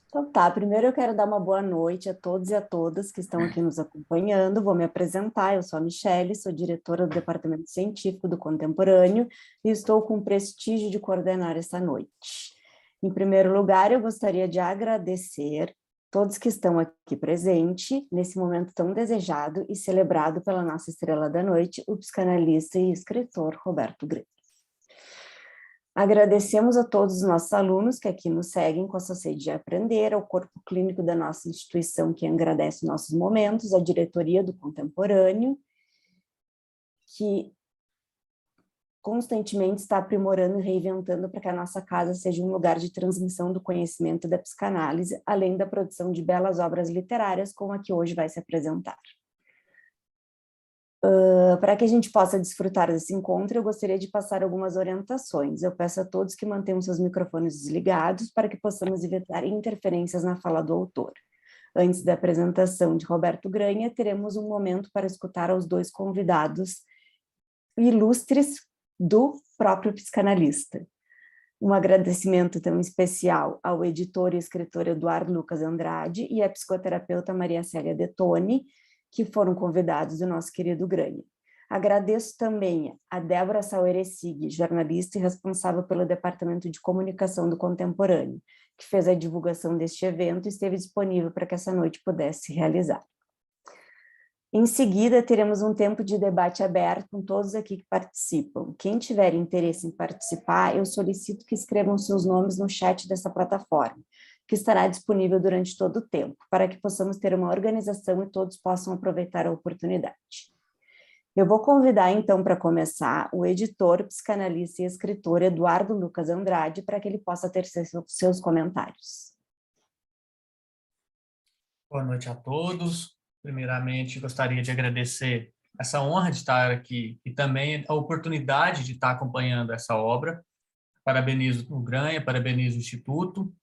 Então tá, primeiro eu quero dar uma boa noite a todos e a todas que estão aqui nos acompanhando. Vou me apresentar, eu sou a Michele, sou diretora do Departamento Científico do Contemporâneo e estou com o prestígio de coordenar essa noite. Em primeiro lugar, eu gostaria de agradecer todos que estão aqui presentes nesse momento tão desejado e celebrado pela nossa estrela da noite, o psicanalista e escritor Roberto Greco. Agradecemos a todos os nossos alunos que aqui nos seguem com essa sede de aprender, ao corpo clínico da nossa instituição que agradece nossos momentos, à diretoria do Contemporâneo, que constantemente está aprimorando e reinventando para que a nossa casa seja um lugar de transmissão do conhecimento da psicanálise, além da produção de belas obras literárias, como a que hoje vai se apresentar. Para que a gente possa desfrutar desse encontro, eu gostaria de passar algumas orientações. Eu peço a todos que mantenham seus microfones desligados para que possamos evitar interferências na fala do autor. Antes da apresentação de Roberto Granha, teremos um momento para escutar aos dois convidados ilustres do próprio psicanalista. Um agradecimento tão especial ao editor e escritor Eduardo Lucas Andrade e à psicoterapeuta Maria Célia Detoni, que foram convidados do nosso querido Granha. Agradeço também a Débora Saueresig, jornalista e responsável pelo Departamento de Comunicação do Contemporâneo, que fez a divulgação deste evento e esteve disponível para que essa noite pudesse se realizar. Em seguida, teremos um tempo de debate aberto com todos aqui que participam. Quem tiver interesse em participar, eu solicito que escrevam seus nomes no chat dessa plataforma, que estará disponível durante todo o tempo, para que possamos ter uma organização e todos possam aproveitar a oportunidade. Eu vou convidar, então, para começar, o editor, psicanalista e escritor Eduardo Lucas Andrade, para que ele possa ter seus comentários. Boa noite a todos. Primeiramente, gostaria de agradecer essa honra de estar aqui e também a oportunidade de estar acompanhando essa obra. Parabenizo o Granha, parabenizo o Instituto,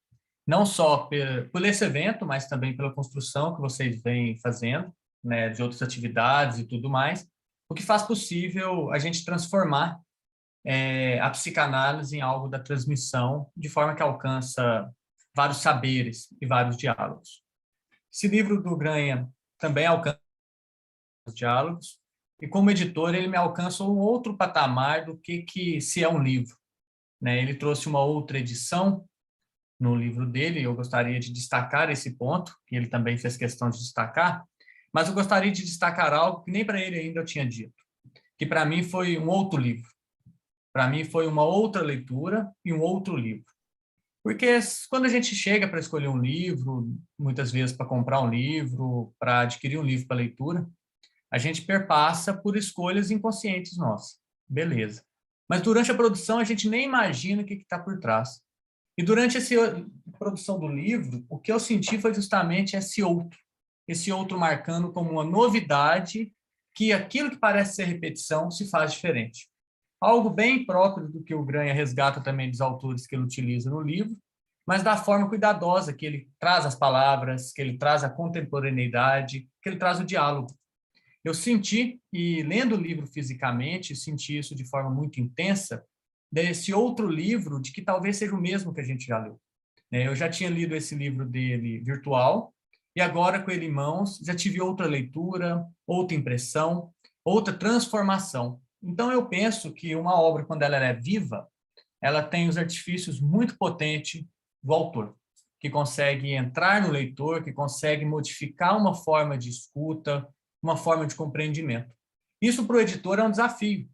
não só por esse evento, mas também pela construção que vocês vêm fazendo, né, de outras atividades e tudo mais, o que faz possível a gente transformar a psicanálise em algo da transmissão, de forma que alcança vários saberes e vários diálogos. Esse livro do Granha também alcança os diálogos, e como editor ele me alcança um outro patamar do que se é um livro, né? Ele trouxe uma outra edição no livro dele, eu gostaria de destacar esse ponto, que ele também fez questão de destacar, mas eu gostaria de destacar algo que nem para ele ainda eu tinha dito, que para mim foi um outro livro, para mim foi uma outra leitura e um outro livro. Porque quando a gente chega para escolher um livro, muitas vezes para comprar um livro, para adquirir um livro para leitura, a gente perpassa por escolhas inconscientes nossas. Beleza. Mas durante a produção a gente nem imagina o que está por trás. E durante a produção do livro, o que eu senti foi justamente esse outro marcando como uma novidade, que aquilo que parece ser repetição se faz diferente. Algo bem próprio do que o Granha resgata também dos autores que ele utiliza no livro, mas da forma cuidadosa que ele traz as palavras, que ele traz a contemporaneidade, que ele traz o diálogo. Eu senti, e lendo o livro fisicamente, senti isso de forma muito intensa, desse outro livro, de que talvez seja o mesmo que a gente já leu. Eu já tinha lido esse livro dele virtual, e agora, com ele em mãos, já tive outra leitura, outra impressão, outra transformação. Então, eu penso que uma obra, quando ela é viva, ela tem os artifícios muito potentes do autor, que consegue entrar no leitor, que consegue modificar uma forma de escuta, uma forma de compreendimento. Isso para o editor é um desafio,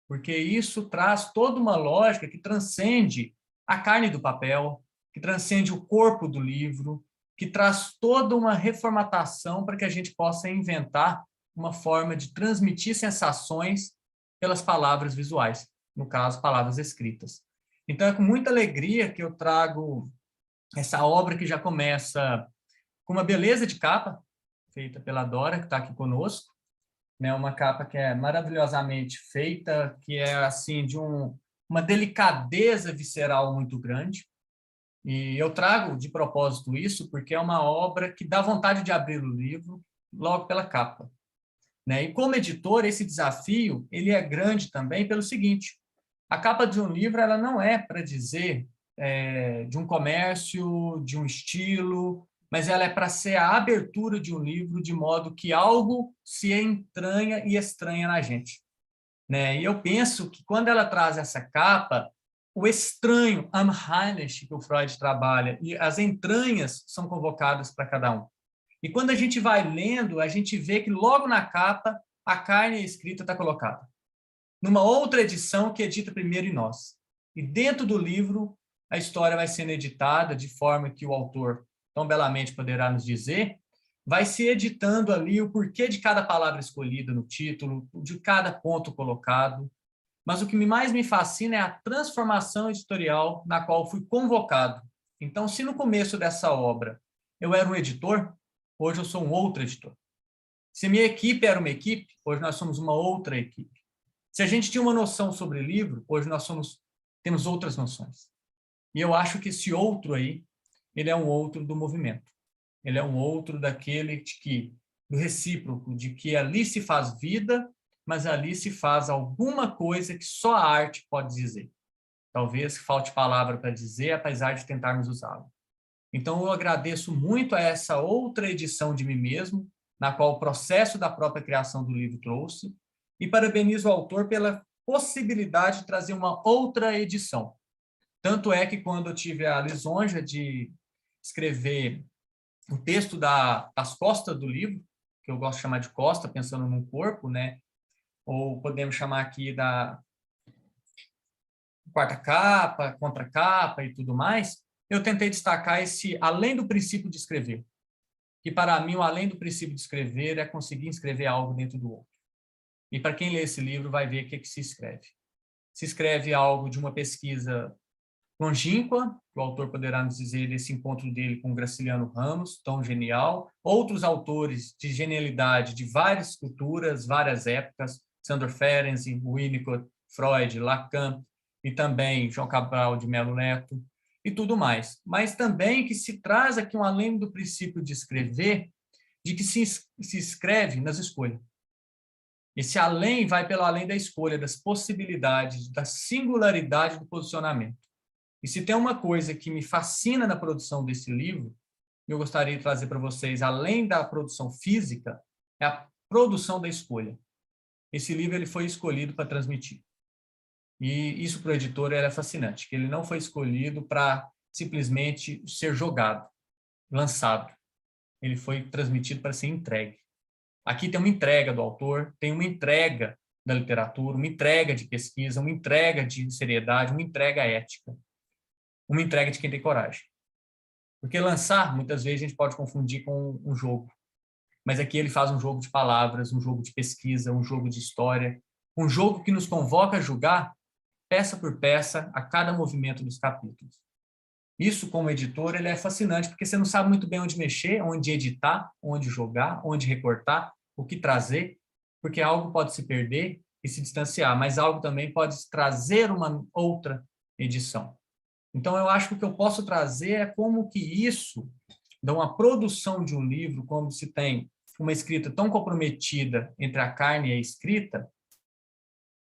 porque isso traz toda uma lógica que transcende a carne do papel, que transcende o corpo do livro, que traz toda uma reformatação para que a gente possa inventar uma forma de transmitir sensações pelas palavras visuais, no caso, palavras escritas. Então, é com muita alegria que eu trago essa obra que já começa com uma beleza de capa, feita pela Dora, que está aqui conosco, né? Uma capa que é maravilhosamente feita, que é assim de uma delicadeza visceral muito grande. E eu trago de propósito isso porque é uma obra que dá vontade de abrir o livro logo pela capa, né? E como editor, esse desafio ele é grande também pelo seguinte: a capa de um livro ela não é para dizer de um comércio, de um estilo, mas ela é para ser a abertura de um livro, de modo que algo se entranha e estranha na gente, né? E eu penso que quando ela traz essa capa, o estranho, Unheimlich, que o Freud trabalha, e as entranhas são convocadas para cada um. E quando a gente vai lendo, a gente vê que logo na capa a carne escrita está colocada. Numa outra edição que edita primeiro em nós. E dentro do livro, a história vai sendo editada de forma que o autor tão belamente poderá nos dizer, vai se editando ali o porquê de cada palavra escolhida no título, de cada ponto colocado. Mas o que mais me fascina é a transformação editorial na qual fui convocado. Então, se no começo dessa obra eu era um editor, hoje eu sou um outro editor. Se minha equipe era uma equipe, hoje nós somos uma outra equipe. Se a gente tinha uma noção sobre livro, hoje nós temos outras noções. E eu acho que esse outro aí, ele é um outro do movimento. Ele é um outro daquele do recíproco, de que ali se faz vida, mas ali se faz alguma coisa que só a arte pode dizer. Talvez falte palavra para dizer, apesar de tentarmos usá-la. Então, eu agradeço muito a essa outra edição de mim mesmo, na qual o processo da própria criação do livro trouxe, e parabenizo o autor pela possibilidade de trazer uma outra edição. Tanto é que quando eu tive a lisonja de escrever o texto das costas do livro, que eu gosto de chamar de costa, pensando num corpo, né? Ou podemos chamar aqui da quarta capa, contracapa e tudo mais, eu tentei destacar esse além do princípio de escrever, que para mim o além do princípio de escrever é conseguir escrever algo dentro do outro. E para quem lê esse livro vai ver o que se escreve. Se escreve algo de uma pesquisa longínqua, que o autor poderá nos dizer desse encontro dele com Graciliano Ramos, tão genial, outros autores de genialidade de várias culturas, várias épocas, Sandor Ferenczi, Winnicott, Freud, Lacan, e também João Cabral de Melo Neto, e tudo mais. Mas também que se traz aqui um além do princípio de escrever, de que se escreve nas escolhas. Esse além vai pelo além da escolha, das possibilidades, da singularidade do posicionamento. E se tem uma coisa que me fascina na produção desse livro, eu gostaria de trazer para vocês, além da produção física, é a produção da escolha. Esse livro ele foi escolhido para transmitir. E isso para o editor era fascinante, que ele não foi escolhido para simplesmente ser jogado, lançado. Ele foi transmitido para ser entregue. Aqui tem uma entrega do autor, tem uma entrega da literatura, uma entrega de pesquisa, uma entrega de seriedade, uma entrega ética, uma entrega de quem tem coragem. Porque lançar, muitas vezes, a gente pode confundir com um jogo. Mas aqui ele faz um jogo de palavras, um jogo de pesquisa, um jogo de história, um jogo que nos convoca a julgar peça por peça a cada movimento dos capítulos. Isso, como editor, ele é fascinante, porque você não sabe muito bem onde mexer, onde editar, onde jogar, onde recortar, o que trazer, porque algo pode se perder e se distanciar, mas algo também pode trazer uma outra edição. Então, eu acho que o que eu posso trazer é como que isso, de uma produção de um livro, como se tem uma escrita tão comprometida entre a carne e a escrita,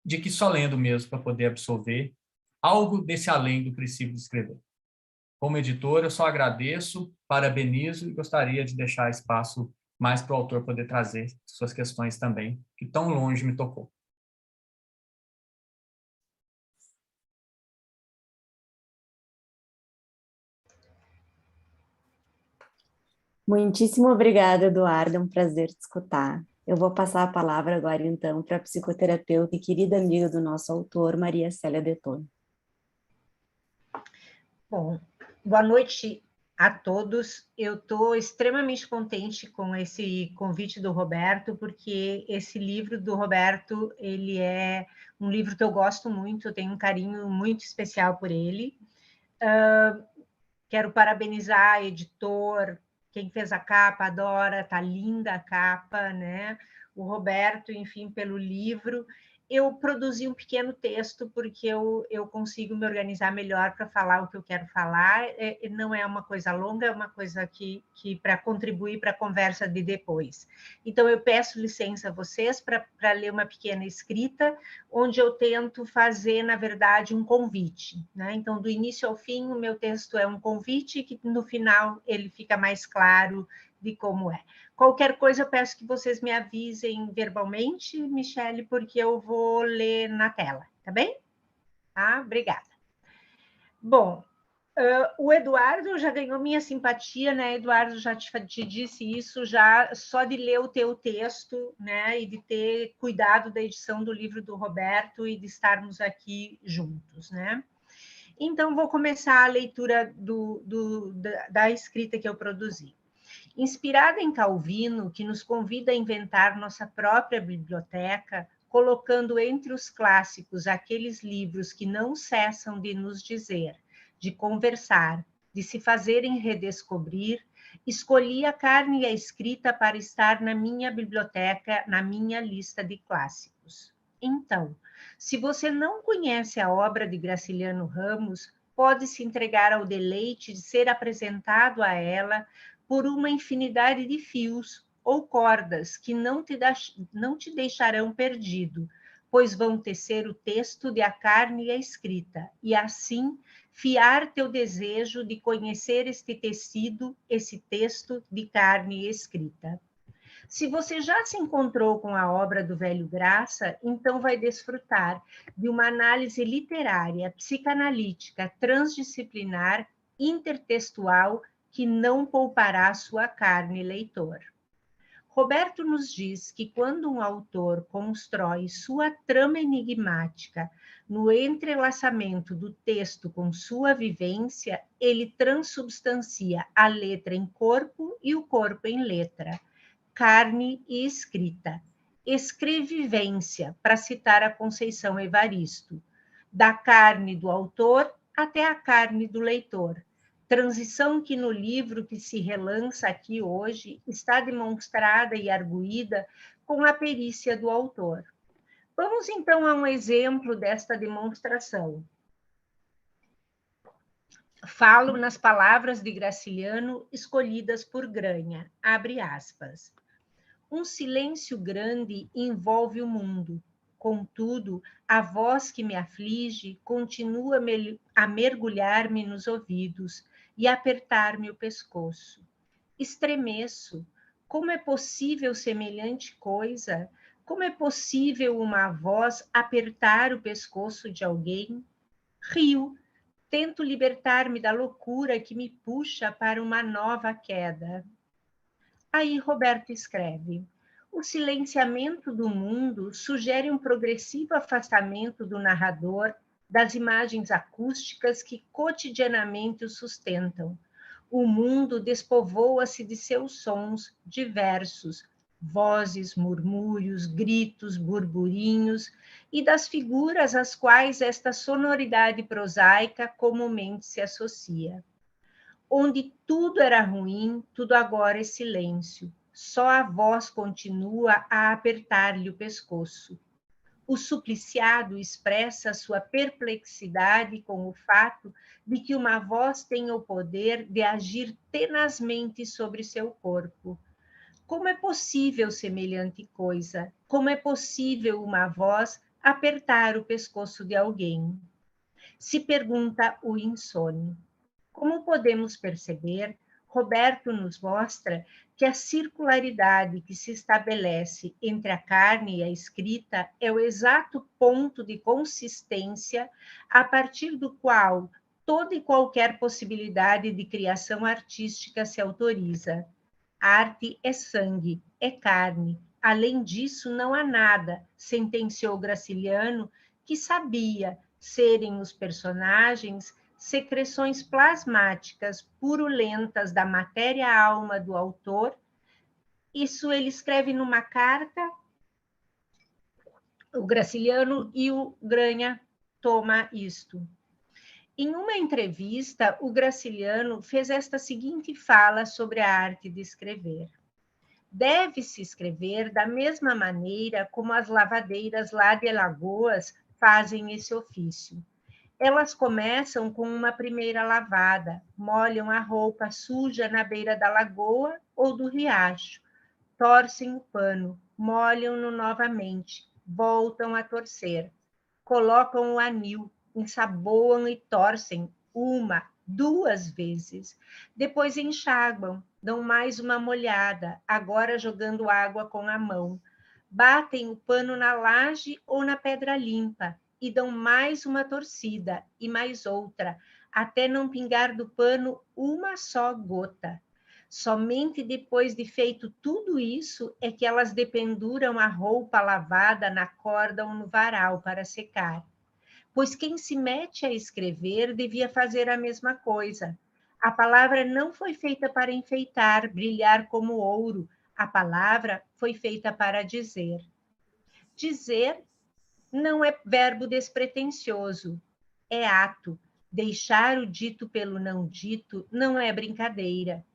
de que só lendo mesmo para poder absorver algo desse além do princípio de escrever. Como editor, eu só agradeço, parabenizo e gostaria de deixar espaço mais para o autor poder trazer suas questões também, que tão longe me tocou. Muitíssimo obrigada, Eduardo. É um prazer te escutar. Eu vou passar a palavra agora, então, para a psicoterapeuta e querida amiga do nosso autor, Maria Célia Detone. Bom, boa noite a todos. Eu estou extremamente contente com esse convite do Roberto, porque esse livro do Roberto, ele é um livro que eu gosto muito, eu tenho um carinho muito especial por ele. Quero parabenizar o editor, quem fez a capa, adora, tá linda a capa, né? O Roberto, enfim, pelo livro. eu produzi um pequeno texto, porque eu consigo me organizar melhor para falar o que eu quero falar. Não é uma coisa longa, é uma coisa que para contribuir para a conversa de depois. Então, eu peço licença a vocês para ler uma pequena escrita, onde eu tento fazer, na verdade, um convite, né? Então, do início ao fim, o meu texto é um convite, que no final ele fica mais claro de como é. Qualquer coisa, eu peço que vocês me avisem verbalmente, Michele, porque eu vou ler na tela, tá bem? Tá? Obrigada. Bom, o Eduardo já ganhou minha simpatia, né? Eduardo, já te disse isso, já só de ler o teu texto, né? E de ter cuidado da edição do livro do Roberto e de estarmos aqui juntos, né? Então, vou começar a leitura da escrita que eu produzi. Inspirada em Calvino, que nos convida a inventar nossa própria biblioteca, colocando entre os clássicos aqueles livros que não cessam de nos dizer, de conversar, de se fazerem redescobrir, escolhi a carne e a escrita para estar na minha biblioteca, na minha lista de clássicos. Então, se você não conhece a obra de Graciliano Ramos, pode se entregar ao deleite de ser apresentado a ela por uma infinidade de fios ou cordas que não te deixarão perdido, pois vão tecer o texto de a carne e a escrita, e assim fiar teu desejo de conhecer este tecido, esse texto de carne e escrita. Se você já se encontrou com a obra do velho Graça, então vai desfrutar de uma análise literária, psicanalítica, transdisciplinar, intertextual, que não poupará sua carne, leitor. Roberto nos diz que quando um autor constrói sua trama enigmática no entrelaçamento do texto com sua vivência, ele transubstancia a letra em corpo e o corpo em letra, carne e escrita. Escrevivência, para citar a Conceição Evaristo, da carne do autor até a carne do leitor. Transição que no livro que se relança aqui hoje está demonstrada e arguída com a perícia do autor. Vamos então a um exemplo desta demonstração. Falo nas palavras de Graciliano escolhidas por Granha, abre aspas. Um silêncio grande envolve o mundo. Contudo, a voz que me aflige continua a mergulhar-me nos ouvidos e a apertar-me o pescoço. Estremeço. Como é possível semelhante coisa? Como é possível uma voz apertar o pescoço de alguém? Rio. Tento libertar-me da loucura que me puxa para uma nova queda. Aí Roberto escreve: o silenciamento do mundo sugere um progressivo afastamento do narrador das imagens acústicas que cotidianamente o sustentam. O mundo despovoa-se de seus sons diversos, vozes, murmúrios, gritos, burburinhos, e das figuras às quais esta sonoridade prosaica comumente se associa. Onde tudo era ruim, tudo agora é silêncio. Só a voz continua a apertar-lhe o pescoço. O supliciado expressa sua perplexidade com o fato de que uma voz tem o poder de agir tenazmente sobre seu corpo. Como é possível semelhante coisa? Como é possível uma voz apertar o pescoço de alguém? Se pergunta o insone. Como podemos perceber, Roberto nos mostra que a circularidade que se estabelece entre a carne e a escrita é o exato ponto de consistência a partir do qual toda e qualquer possibilidade de criação artística se autoriza. Arte é sangue, é carne. Além disso, não há nada, sentenciou Graciliano, que sabia serem os personagens secreções plasmáticas purulentas da matéria-alma do autor. Isso ele escreve numa carta, o Graciliano, e o Granha toma isto. Em uma entrevista, o Graciliano fez esta seguinte fala sobre a arte de escrever. deve-se escrever da mesma maneira como as lavadeiras lá de Alagoas fazem esse ofício. Elas começam com uma primeira lavada, molham a roupa suja na beira da lagoa ou do riacho, torcem o pano, molham-no novamente, voltam a torcer, colocam o anil, ensaboam e torcem uma, 2 vezes. Depois enxaguam, dão mais uma molhada, agora jogando água com a mão. Batem o pano na laje ou na pedra limpa e dão mais uma torcida e mais outra, até não pingar do pano uma só gota. Somente depois de feito tudo isso é que elas dependuram a roupa lavada na corda ou no varal para secar. Pois quem se mete a escrever devia fazer a mesma coisa. A palavra não foi feita para enfeitar, brilhar como ouro. A palavra foi feita para dizer. Dizer não é verbo despretensioso, é ato. Deixar o dito pelo não dito não é brincadeira.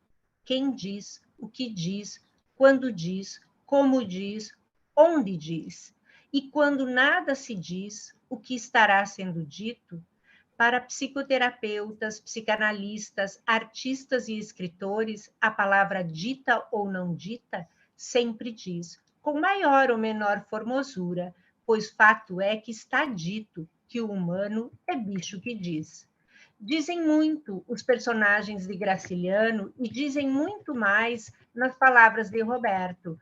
Quem diz, o que diz, quando diz, como diz, onde diz. E quando nada se diz, o que estará sendo dito? Para psicoterapeutas, psicanalistas, artistas e escritores, a palavra dita ou não dita sempre diz, com maior ou menor formosura, pois fato é que está dito que o humano é bicho que diz. Dizem muito os personagens de Graciliano e dizem muito mais nas palavras de Roberto.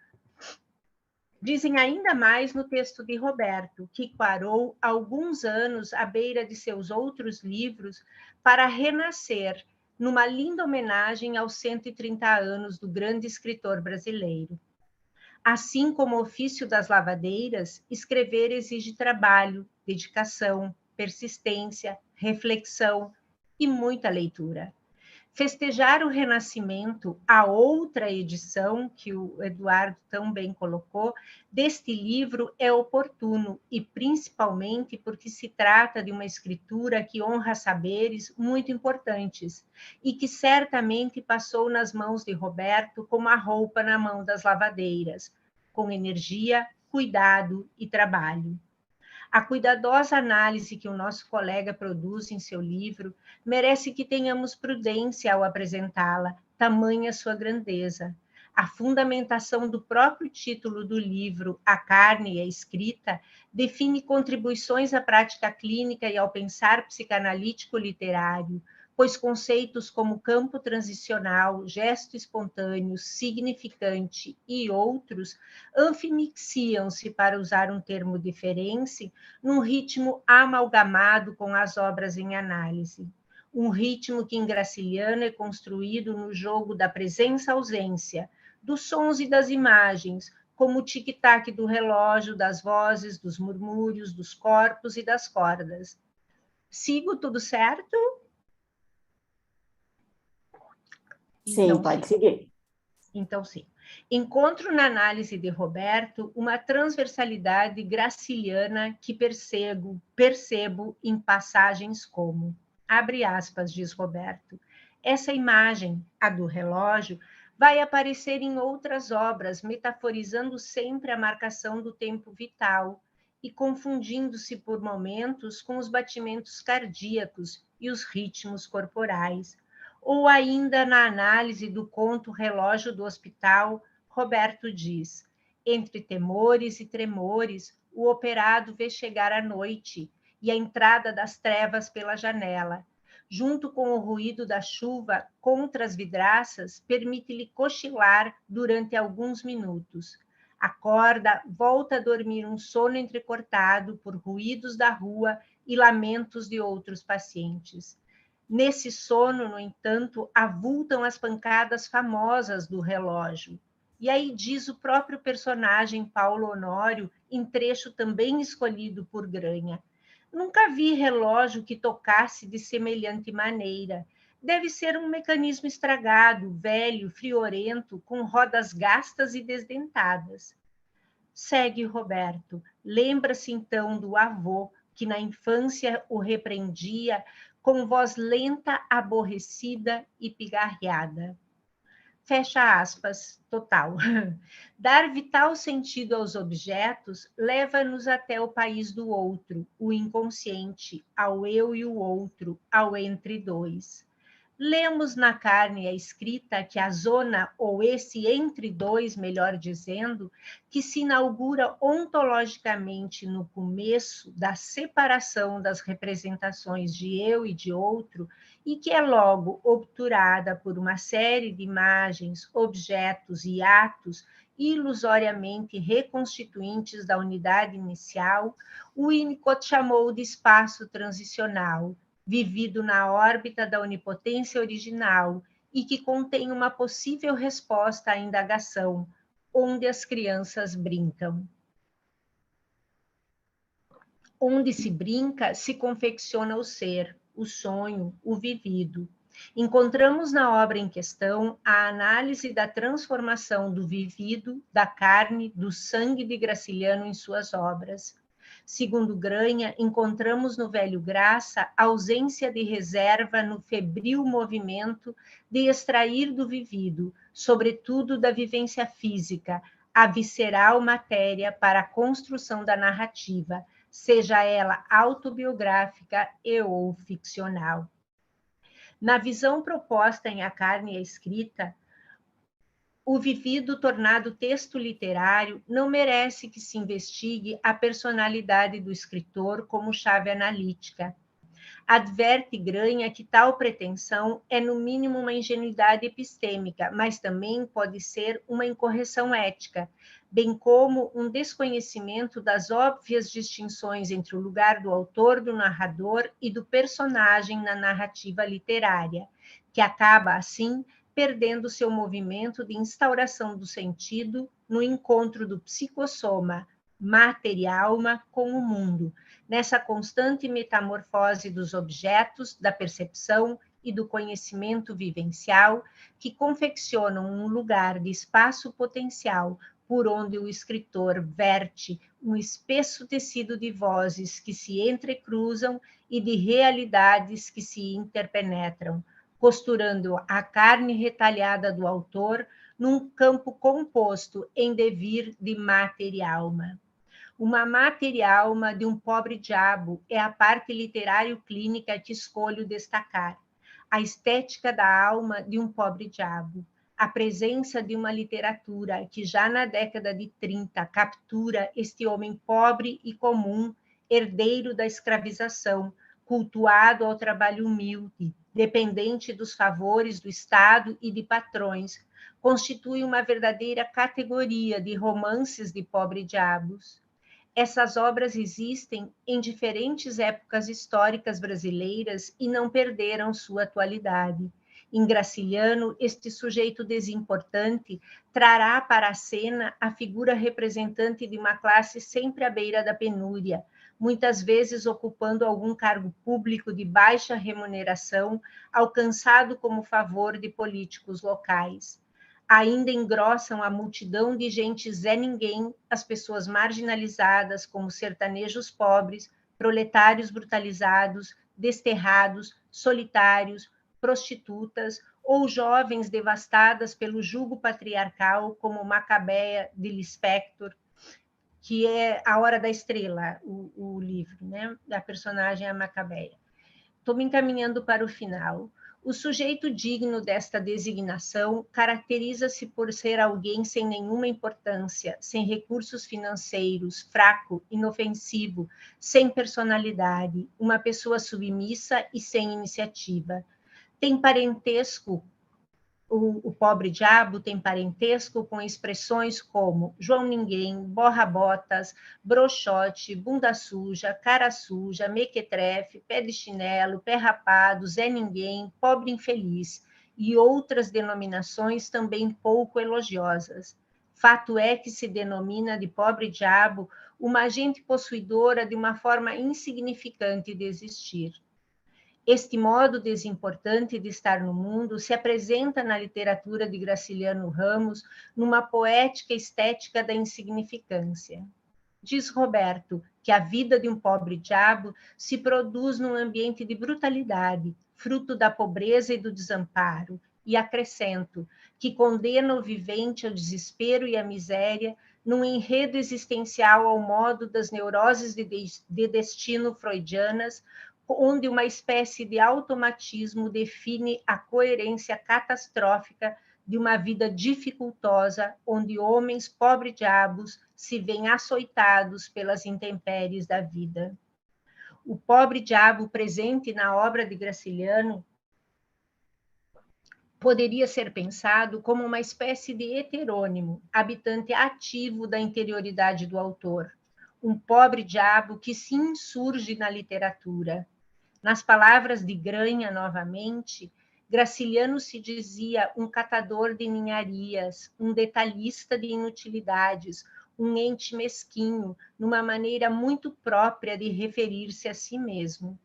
Dizem ainda mais no texto de Roberto, que parou alguns anos à beira de seus outros livros para renascer numa linda homenagem aos 130 anos do grande escritor brasileiro. Assim como o ofício das lavadeiras, escrever exige trabalho, dedicação, persistência, reflexão e muita leitura. Festejar o renascimento, a outra edição, que o Eduardo tão bem colocou, deste livro é oportuno, e principalmente porque se trata de uma escritura que honra saberes muito importantes, e que certamente passou nas mãos de Roberto como a roupa na mão das lavadeiras, com energia, cuidado e trabalho. A cuidadosa análise que o nosso colega produz em seu livro merece que tenhamos prudência ao apresentá-la, tamanha sua grandeza. A fundamentação do próprio título do livro, A Carne e a Escrita, define contribuições à prática clínica e ao pensar psicanalítico literário, pois conceitos como campo transicional, gesto espontâneo, significante e outros anfinixiam-se, para usar um termo diferente, num ritmo amalgamado com as obras em análise. Um ritmo que em Graciliano é construído no jogo da presença-ausência, dos sons e das imagens, como o tic-tac do relógio, das vozes, dos murmúrios, dos corpos e das cordas. Sigo tudo certo? Sim, Então, pode seguir. Então, sim. Encontro na análise de Roberto uma transversalidade graciliana que percebo em passagens como, abre aspas, diz Roberto, essa imagem, a do relógio, vai aparecer em outras obras, metaforizando sempre a marcação do tempo vital e confundindo-se por momentos com os batimentos cardíacos e os ritmos corporais. Ou ainda na análise do conto Relógio do Hospital, Roberto diz, entre temores e tremores, o operado vê chegar a noite e a entrada das trevas pela janela. Junto com o ruído da chuva contra as vidraças, permite-lhe cochilar durante alguns minutos. Acorda, volta a dormir um sono entrecortado por ruídos da rua e lamentos de outros pacientes. Nesse sono, no entanto, avultam as pancadas famosas do relógio. E aí diz o próprio personagem Paulo Honório, em trecho também escolhido por Granha. Nunca vi relógio que tocasse de semelhante maneira. Deve ser um mecanismo estragado, velho, friorento, com rodas gastas e desdentadas. Segue Roberto. Lembra-se então do avô, que na infância o repreendia com voz lenta, aborrecida e pigarreada. Fecha aspas, total. Dar vital sentido aos objetos leva-nos até o país do outro, o inconsciente, ao eu e o outro, ao entre dois. Lemos na carne a escrita que a zona, ou esse entre dois, melhor dizendo, que se inaugura ontologicamente no começo da separação das representações de eu e de outro, e que é logo obturada por uma série de imagens, objetos e atos ilusoriamente reconstituintes da unidade inicial, o Winnicott chamou de espaço transicional, vivido na órbita da onipotência original e que contém uma possível resposta à indagação, onde as crianças brincam. Onde se brinca, se confecciona o ser, o sonho, o vivido. Encontramos na obra em questão a análise da transformação do vivido, da carne, do sangue de Graciliano em suas obras. Segundo Granha, encontramos no velho Graça a ausência de reserva no febril movimento de extrair do vivido, sobretudo da vivência física, a visceral matéria para a construção da narrativa, seja ela autobiográfica e ou ficcional. Na visão proposta em A Carne e a Escrita, o vivido tornado texto literário não merece que se investigue a personalidade do escritor como chave analítica. Adverte Granha que tal pretensão é, no mínimo, uma ingenuidade epistêmica, mas também pode ser uma incorreção ética, bem como um desconhecimento das óbvias distinções entre o lugar do autor, do narrador e do personagem na narrativa literária, que acaba, assim, perdendo seu movimento de instauração do sentido no encontro do psicossoma, mater e alma, com o mundo, nessa constante metamorfose dos objetos, da percepção e do conhecimento vivencial, que confeccionam um lugar de espaço potencial por onde o escritor verte um espesso tecido de vozes que se entrecruzam e de realidades que se interpenetram, costurando a carne retalhada do autor num campo composto em devir de mater e alma. Uma mater e alma de um pobre diabo é a parte literário-clínica que escolho destacar. A estética da alma de um pobre diabo. A presença de uma literatura que já na década de 30 captura este homem pobre e comum, herdeiro da escravização, cultuado ao trabalho humilde, dependente dos favores do Estado e de patrões, constitui uma verdadeira categoria de romances de pobre-diabos. Essas obras existem em diferentes épocas históricas brasileiras e não perderam sua atualidade. Em Graciliano, este sujeito desimportante trará para a cena a figura representante de uma classe sempre à beira da penúria, muitas vezes ocupando algum cargo público de baixa remuneração, alcançado como favor de políticos locais. Ainda engrossam a multidão de gente Zé Ninguém, as pessoas marginalizadas, como sertanejos pobres, proletários brutalizados, desterrados, solitários, prostitutas, ou jovens devastadas pelo jugo patriarcal, como Macabeia de Lispector, que é A Hora da Estrela, o livro, né? A personagem é a Macabeia. Estou me encaminhando para o final. O sujeito digno desta designação caracteriza-se por ser alguém sem nenhuma importância, sem recursos financeiros, fraco, inofensivo, sem personalidade, uma pessoa submissa e sem iniciativa. Tem parentesco, o pobre diabo tem parentesco com expressões como João Ninguém, borra-botas, broxote, bunda suja, cara suja, mequetrefe, pé de chinelo, pé rapado, Zé Ninguém, pobre infeliz, e outras denominações também pouco elogiosas. Fato é que se denomina de pobre diabo uma gente possuidora de uma forma insignificante de existir. Este modo desimportante de estar no mundo se apresenta na literatura de Graciliano Ramos numa poética estética da insignificância. Diz Roberto que a vida de um pobre diabo se produz num ambiente de brutalidade, fruto da pobreza e do desamparo, E acrescento, que condena o vivente ao desespero e à miséria, num enredo existencial ao modo das neuroses de destino freudianas, onde uma espécie de automatismo define a coerência catastrófica de uma vida dificultosa, onde homens pobre-diabos se veem açoitados pelas intempéries da vida. O pobre-diabo presente na obra de Graciliano poderia ser pensado como uma espécie de heterônimo, habitante ativo da interioridade do autor, um pobre-diabo que se insurge na literatura. Nas palavras de Granha, novamente, Graciliano se dizia um catador de ninharias, um detalhista de inutilidades, um ente mesquinho, numa maneira muito própria de referir-se a si mesmo.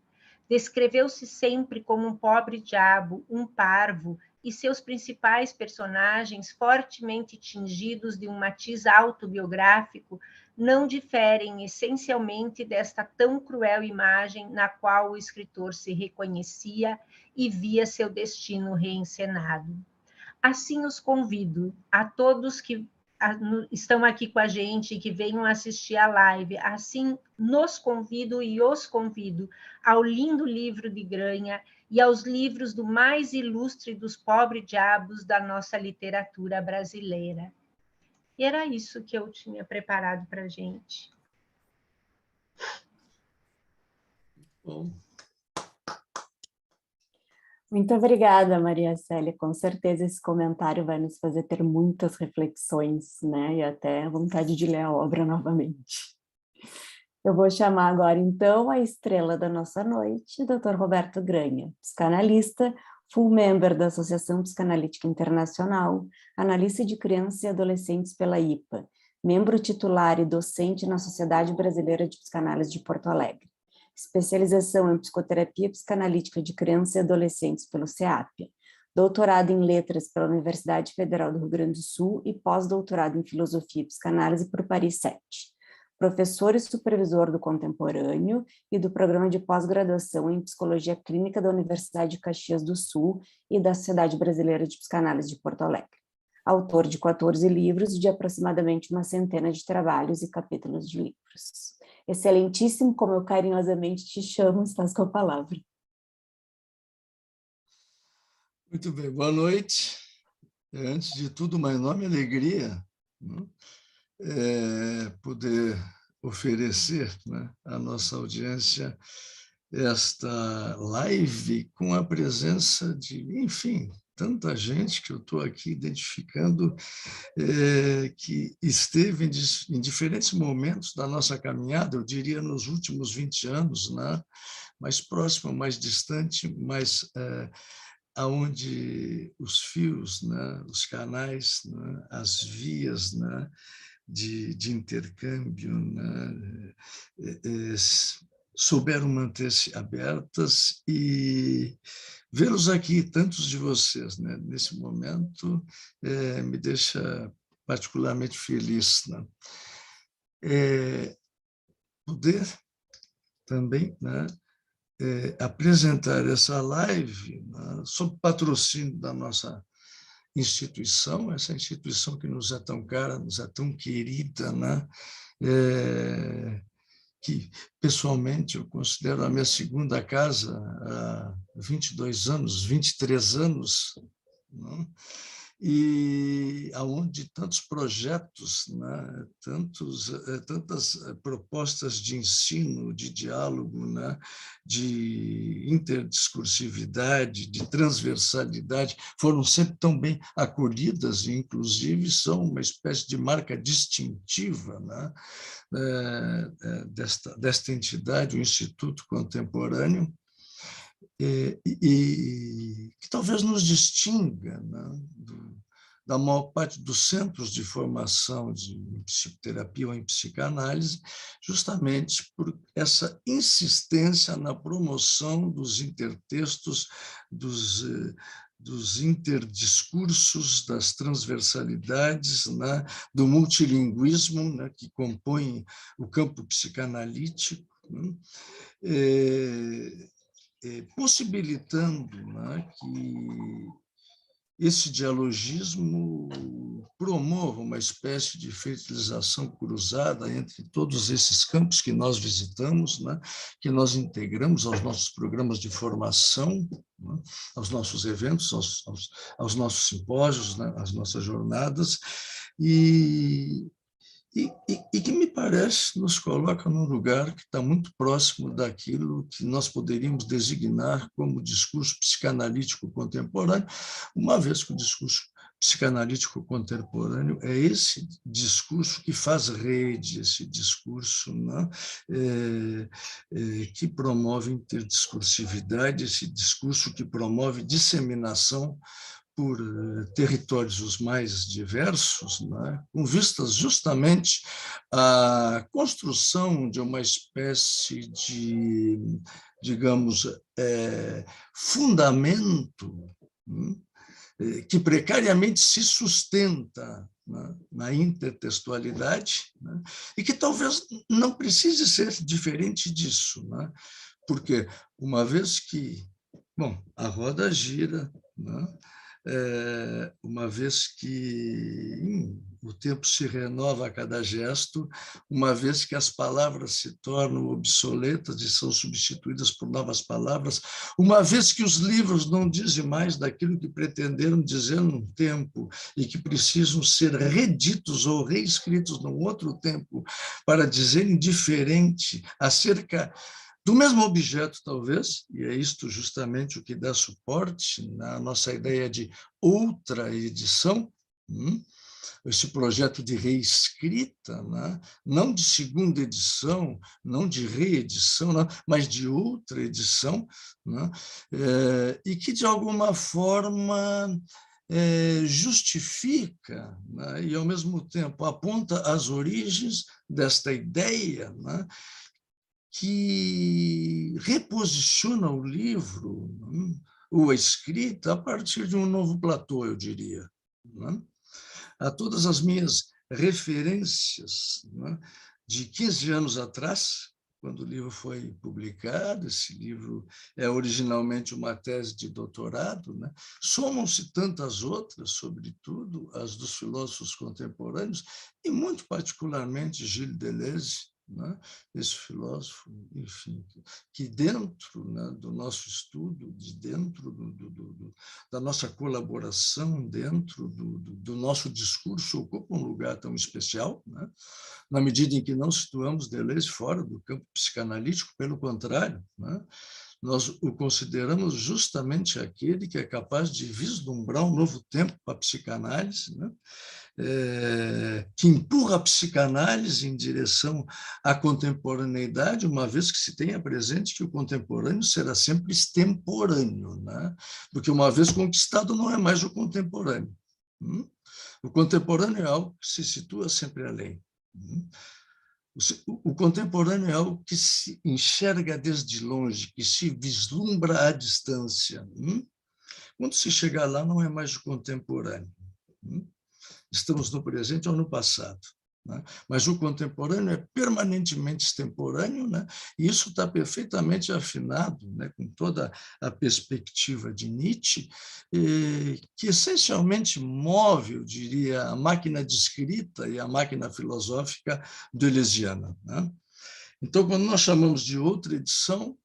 Descreveu-se sempre como um pobre diabo, um parvo, e seus principais personagens, fortemente tingidos de um matiz autobiográfico, não diferem essencialmente desta tão cruel imagem na qual o escritor se reconhecia e via seu destino reencenado. Assim os convido a todos que estão aqui com a gente e que venham assistir a live, assim nos convido e os convido ao lindo livro de Granha e aos livros do mais ilustre dos pobres-diabos da nossa literatura brasileira. E era isso que eu tinha preparado para a gente. Bom. Muito obrigada, Maria Célia. Com certeza esse comentário vai nos fazer ter muitas reflexões, né? E até vontade de ler a obra novamente. Eu vou chamar agora, então, a estrela da nossa noite, Dr. Roberto Granha, psicanalista, full member da Associação Psicanalítica Internacional, analista de crianças e adolescentes pela IPA, membro titular e docente na Sociedade Brasileira de Psicanálise de Porto Alegre. Especialização em psicoterapia psicanalítica de crianças e adolescentes pelo CEAP, doutorado em letras pela Universidade Federal do Rio Grande do Sul e pós-doutorado em filosofia e psicanálise por Paris 7. Professor e supervisor do Contemporâneo e do programa de pós-graduação em psicologia clínica da Universidade de Caxias do Sul e da Sociedade Brasileira de Psicanálise de Porto Alegre. Autor de 14 livros e de aproximadamente uma centena de trabalhos e capítulos de livros. Excelentíssimo, como eu carinhosamente te chamo, estás com a palavra. Muito bem, boa noite. Antes de tudo, uma enorme alegria, né, poder oferecer, né, à nossa audiência esta live com a presença de, enfim, tanta gente que eu estou aqui identificando, que esteve em diferentes momentos da nossa caminhada, eu diria nos últimos 20 anos, né? Mais próximo, mais distante, mais aonde os fios, né? Os canais, né? As vias, né? de intercâmbio, né? Souberam manter-se abertas e vê-los aqui, tantos de vocês, né, nesse momento, me deixa particularmente feliz, né? Poder também, né, apresentar essa live, né, sob patrocínio da nossa instituição, essa instituição que nos é tão cara, nos é tão querida, né? Que, pessoalmente, eu considero a minha segunda casa há 22 anos, 23 anos, né? E aonde tantos projetos, né? Tantas propostas de ensino, de diálogo, né? De interdiscursividade, de transversalidade, foram sempre tão bem acolhidas e, inclusive, são uma espécie de marca distintiva, né? Desta entidade, o Instituto Contemporâneo, e que talvez nos distinga, né, da maior parte dos centros de formação em psicoterapia ou em psicanálise, justamente por essa insistência na promoção dos intertextos, dos interdiscursos, das transversalidades, né, do multilinguismo, né, que compõe o campo psicanalítico, né, possibilitando, né, que esse dialogismo promova uma espécie de fertilização cruzada entre todos esses campos que nós visitamos, né, que nós integramos aos nossos programas de formação, né, aos nossos eventos, aos nossos simpósios, né, às nossas jornadas, e que me parece nos coloca num lugar que está muito próximo daquilo que nós poderíamos designar como discurso psicanalítico contemporâneo, uma vez que o discurso psicanalítico contemporâneo é esse discurso que faz rede, esse discurso, né, que promove interdiscursividade, esse discurso que promove disseminação por territórios os mais diversos, né, com vistas justamente à construção de uma espécie de, digamos, fundamento, que precariamente se sustenta, né, na intertextualidade, né, e que talvez não precise ser diferente disso, né, porque uma vez que, bom, a roda gira, né, uma vez que o tempo se renova a cada gesto, uma vez que as palavras se tornam obsoletas e são substituídas por novas palavras, uma vez que os livros não dizem mais daquilo que pretenderam dizer num tempo e que precisam ser reditos ou reescritos num outro tempo para dizerem diferente acerca do mesmo objeto, talvez, e é isto justamente o que dá suporte na nossa ideia de outra edição, esse projeto de reescrita, né? Não de segunda edição, não de reedição, não, mas de outra edição, né? E que, de alguma forma, justifica, né? E, ao mesmo tempo, aponta as origens desta ideia, né? Que reposiciona o livro, ou a escrita, a partir de um novo platô, eu diria. A todas as minhas referências, de 15 anos atrás, quando o livro foi publicado, esse livro é originalmente uma tese de doutorado, somam-se tantas outras, sobretudo as dos filósofos contemporâneos, e muito particularmente Gilles Deleuze, esse filósofo, enfim, que dentro, do nosso estudo, de dentro da nossa colaboração, dentro do nosso discurso, ocupa um lugar tão especial, na medida em que não situamos Deleuze fora do campo psicanalítico, pelo contrário, nós o consideramos justamente aquele que é capaz de vislumbrar um novo tempo para a psicanálise, que empurra a psicanálise em direção à contemporaneidade, uma vez que se tenha presente que o contemporâneo será sempre extemporâneo, porque uma vez conquistado não é mais o contemporâneo. O contemporâneo é algo que se situa sempre além. O contemporâneo é algo que se enxerga desde longe, que se vislumbra à distância. Quando se chegar lá, não é mais o contemporâneo. Estamos no presente ou no passado. Mas o contemporâneo é permanentemente extemporâneo, e isso está perfeitamente afinado, com toda a perspectiva de Nietzsche, que essencialmente move, eu diria, a máquina de escrita e a máquina filosófica deleuziana. Então, quando nós chamamos de outra edição,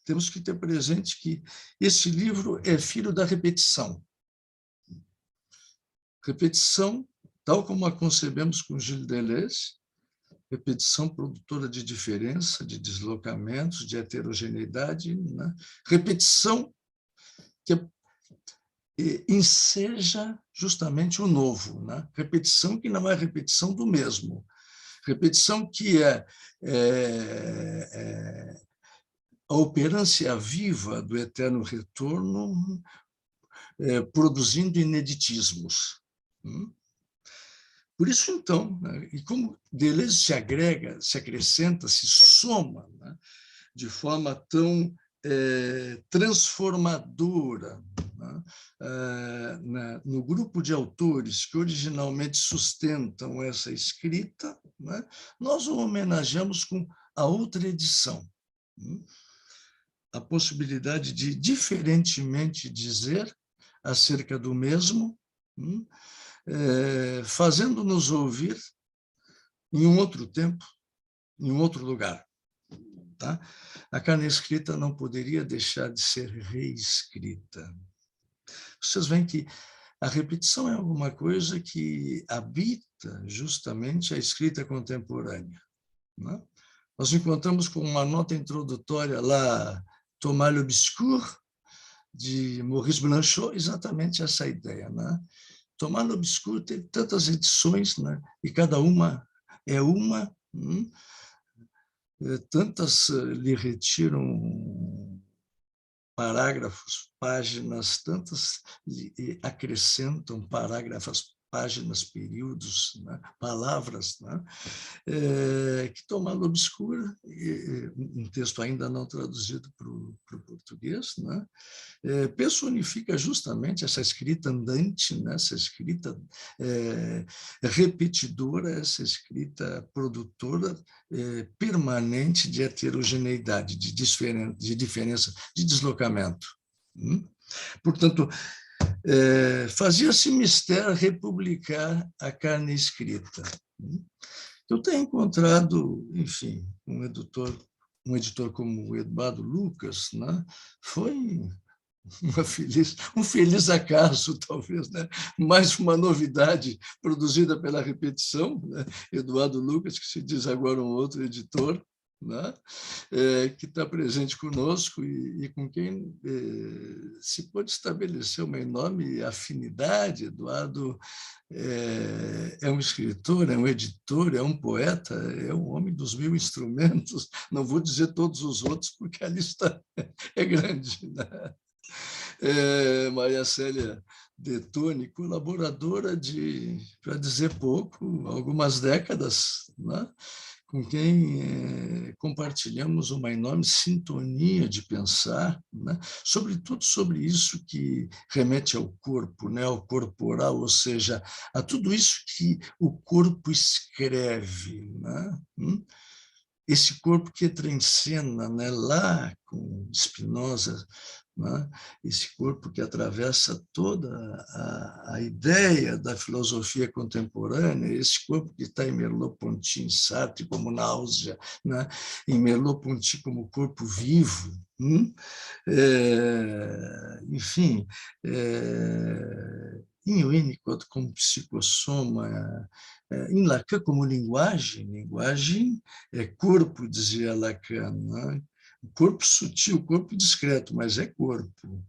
temos que ter presente que esse livro é filho da repetição. Repetição, tal como a concebemos com Gilles Deleuze, repetição produtora de diferença, de deslocamentos, de heterogeneidade, repetição que enseja justamente o novo, repetição que não é repetição do mesmo, repetição que é a operância viva do eterno retorno, produzindo ineditismos. Por isso, então, e como Deleuze se agrega, se acrescenta, se soma, de forma tão transformadora, no grupo de autores que originalmente sustentam essa escrita, nós o homenageamos com a outra edição. A possibilidade de, diferentemente dizer, acerca do mesmo, fazendo-nos ouvir em um outro tempo, em um outro lugar. Tá? A carne escrita não poderia deixar de ser reescrita. Vocês veem que a repetição é alguma coisa que habita justamente a escrita contemporânea. Né? Nós encontramos com uma nota introdutória lá, Thomas l'Obscur, de Maurice Blanchot, exatamente essa ideia. Né? Thomas l'Obscur teve tantas edições, né? E cada uma é uma, tantas lhe retiram parágrafos, páginas, tantas acrescentam parágrafos, páginas, períodos, né? Palavras, né? Que Thomas l'Obscur, um texto ainda não traduzido para o português, né? Personifica justamente essa escrita andante, né? Essa escrita repetidora, essa escrita produtora permanente de heterogeneidade, de diferença, de deslocamento. Portanto, fazia-se mister republicar a carne escrita. Eu tenho encontrado, enfim, um editor como o Eduardo Lucas, né? Foi um feliz acaso, talvez, né? Mais uma novidade produzida pela repetição, né? Eduardo Lucas, que se diz agora um outro editor, né? Que está presente conosco e com quem se pode estabelecer uma enorme afinidade. Eduardo é um escritor, é um editor, é um poeta, é um homem dos 1000 instrumentos. Não vou dizer todos os outros, porque a lista é grande, né? Maria Célia Detoni, colaboradora de, para dizer pouco, algumas décadas, né? Com quem compartilhamos uma enorme sintonia de pensar, né? Sobretudo sobre isso que remete ao corpo, né? Ao corporal, ou seja, a tudo isso que o corpo escreve, né? Esse corpo que entra em cena, né? Lá com Spinoza, né? Esse corpo que atravessa toda a ideia da filosofia contemporânea, esse corpo que está em Merleau-Ponty, em Sartre, como náusea, né? Em Merleau-Ponty como corpo vivo, enfim, em Winnicott como psicossoma, em Lacan como linguagem é corpo, dizia Lacan, né? Corpo sutil, corpo discreto, mas é corpo.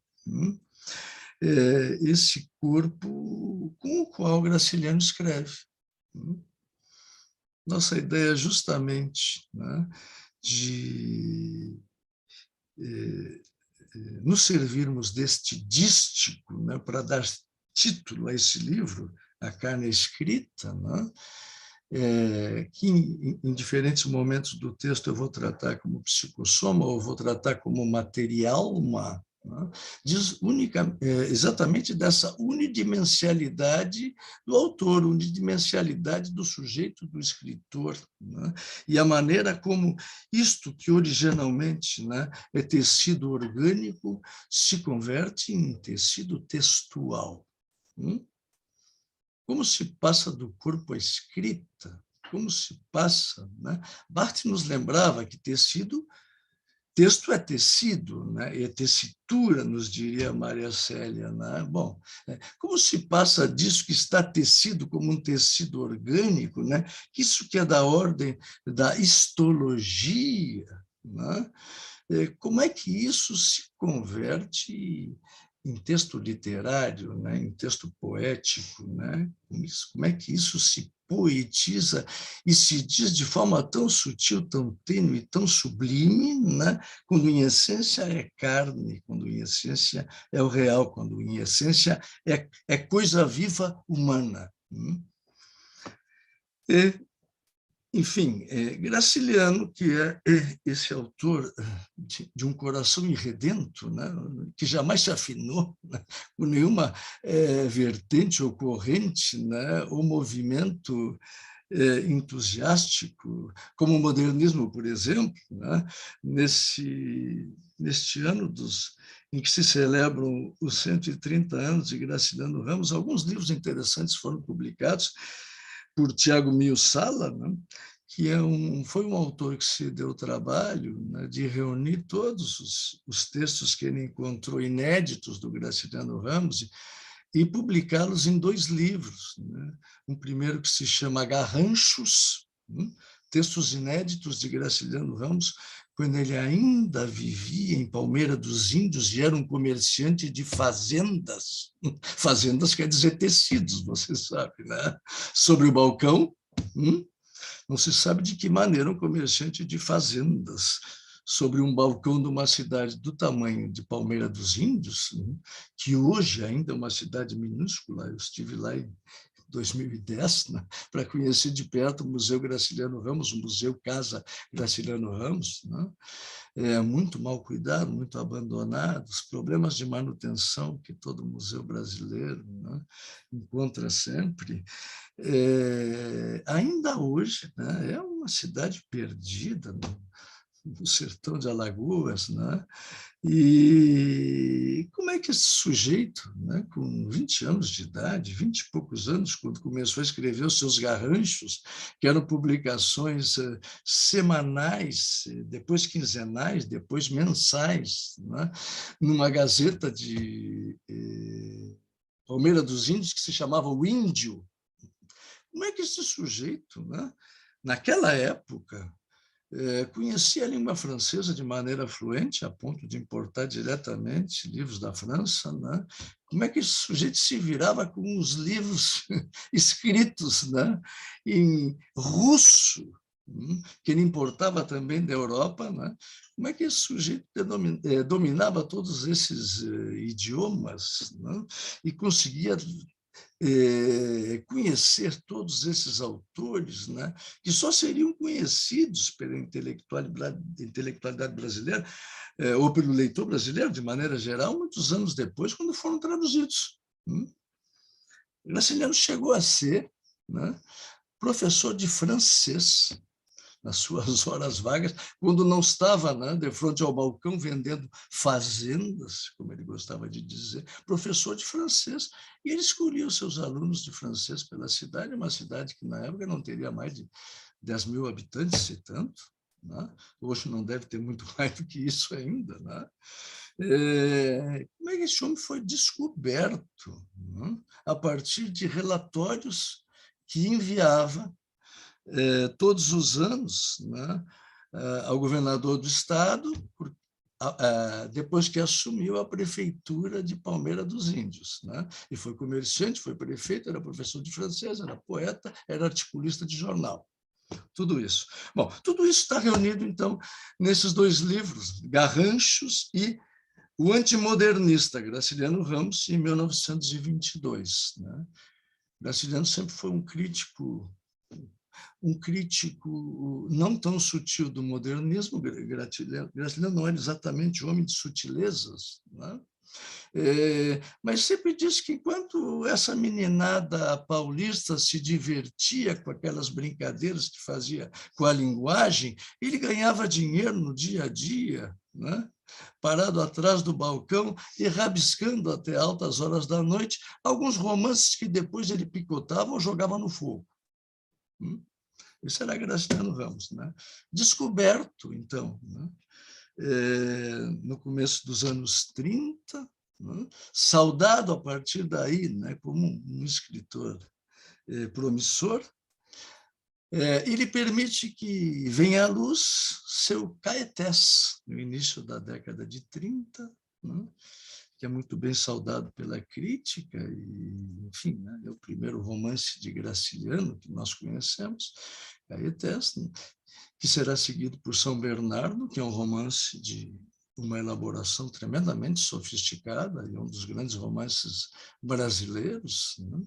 Esse corpo com o qual Graciliano escreve. Nossa ideia justamente, né, de nos servirmos deste dístico, né, para dar título a esse livro, A Carne Escrita, né, que em diferentes momentos do texto eu vou tratar como psicossoma ou vou tratar como materialma, né? Diz exatamente dessa unidimensionalidade do autor, unidimensionalidade do sujeito, do escritor, né? E a maneira como isto que originalmente, né, é tecido orgânico se converte em tecido textual. Como se passa do corpo à escrita? Como se passa, né? Barthes nos lembrava que texto é tecido, né? É tessitura, nos diria Maria Célia, né? Bom, como se passa disso que está tecido como um tecido orgânico, né? Isso que é da ordem da histologia, né? Como é que isso se converte em texto literário, né? Em texto poético, né? Como é que isso se poetiza e se diz de forma tão sutil, tão tênue, tão sublime, né? Quando em essência é carne, quando em essência é o real, quando em essência é coisa viva humana. Enfim, Graciliano, que é esse autor de um coração irredento, né, que jamais se afinou, né, com nenhuma vertente ou corrente, né, ou movimento entusiástico, como o modernismo, por exemplo, né? Neste ano em que se celebram os 130 anos de Graciliano Ramos, alguns livros interessantes foram publicados por Tiago Mio Sala, né? Que foi um autor que se deu o trabalho, né, de reunir todos os textos que ele encontrou inéditos do Graciliano Ramos e publicá-los em 2 livros. Né? Um primeiro que se chama Garranchos, textos inéditos de Graciliano Ramos, quando ele ainda vivia em Palmeira dos Índios e era um comerciante de fazendas. Fazendas quer dizer tecidos, você sabe, né? Sobre o balcão, não se sabe de que maneira um comerciante de fazendas, sobre um balcão de uma cidade do tamanho de Palmeira dos Índios, que hoje ainda é uma cidade minúscula. Eu estive lá em 2010, né, para conhecer de perto o Museu Graciliano Ramos, o Museu Casa Graciliano Ramos, né, muito mal cuidado, muito abandonado, os problemas de manutenção que todo museu brasileiro, né, encontra sempre. Ainda hoje, né, é uma cidade perdida no sertão de Alagoas, né? E como é que esse sujeito, né, com 20 anos de idade, 20 e poucos anos, quando começou a escrever os seus garranchos, que eram publicações semanais, depois quinzenais, depois mensais, né, numa gazeta de Palmeira dos Índios, que se chamava O Índio. Como é que esse sujeito, né, naquela época, conhecia a língua francesa de maneira fluente, a ponto de importar diretamente livros da França, né? Como é que esse sujeito se virava com os livros escritos, né, em russo, que ele importava também da Europa, né? Como é que esse sujeito dominava todos esses idiomas, né? E conseguia conhecer todos esses autores, né, que só seriam conhecidos pela intelectualidade brasileira, ou pelo leitor brasileiro, de maneira geral, muitos anos depois, quando foram traduzidos. Graciliano chegou a ser, né, professor de francês nas suas horas vagas, quando não estava, né, de frente ao balcão vendendo fazendas, como ele gostava de dizer, professor de francês. E ele escolhia os seus alunos de francês pela cidade, uma cidade que na época não teria mais de 10 mil habitantes, se tanto, né? Hoje não deve ter muito mais do que isso ainda, né? Como é que esse homem foi descoberto, né, a partir de relatórios que enviava todos os anos, né, ao governador do estado, depois que assumiu a prefeitura de Palmeira dos Índios, né? E foi comerciante, foi prefeito, era professor de francês, era poeta, era articulista de jornal. Tudo isso. Bom, tudo isso está reunido, então, nesses 2 livros, Garranchos e O Antimodernista, Graciliano Ramos, em 1922. Né? Graciliano sempre foi um crítico não tão sutil do modernismo. Graciliano não era exatamente homem de sutilezas, né? Mas sempre disse que enquanto essa meninada paulista se divertia com aquelas brincadeiras que fazia com a linguagem, ele ganhava dinheiro no dia a dia, né? Parado atrás do balcão e rabiscando até altas horas da noite alguns romances que depois ele picotava ou jogava no fogo. Isso era Graciliano Ramos, né? Descoberto, então, né, no começo dos anos 30, né, saudado a partir daí, né, como um escritor promissor, ele permite que venha à luz seu Caetés, no início da década de 30, né, que é muito bem saudado pela crítica, e, enfim, né, é o primeiro romance de Graciliano que nós conhecemos, Caetés, né, que será seguido por São Bernardo, que é um romance de uma elaboração tremendamente sofisticada, e um dos grandes romances brasileiros, né?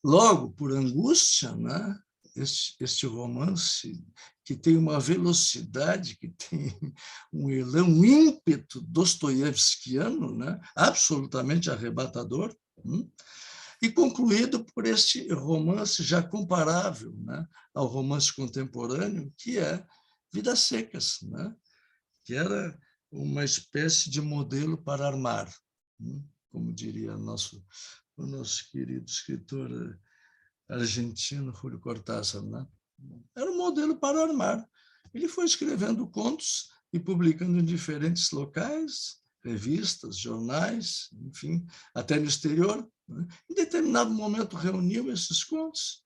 Logo, por Angústia, né? Este romance que tem uma velocidade, que tem um elan, um ímpeto dostoievskiano, né, absolutamente arrebatador. e concluído por este romance já comparável, né, ao romance contemporâneo, que é Vidas Secas, né, que era uma espécie de modelo para armar, como diria o nosso querido escritor argentino, Julio Cortázar, né? Era um modelo para armar. Ele foi escrevendo contos e publicando em diferentes locais, revistas, jornais, enfim, até no exterior, né? Em determinado momento reuniu esses contos,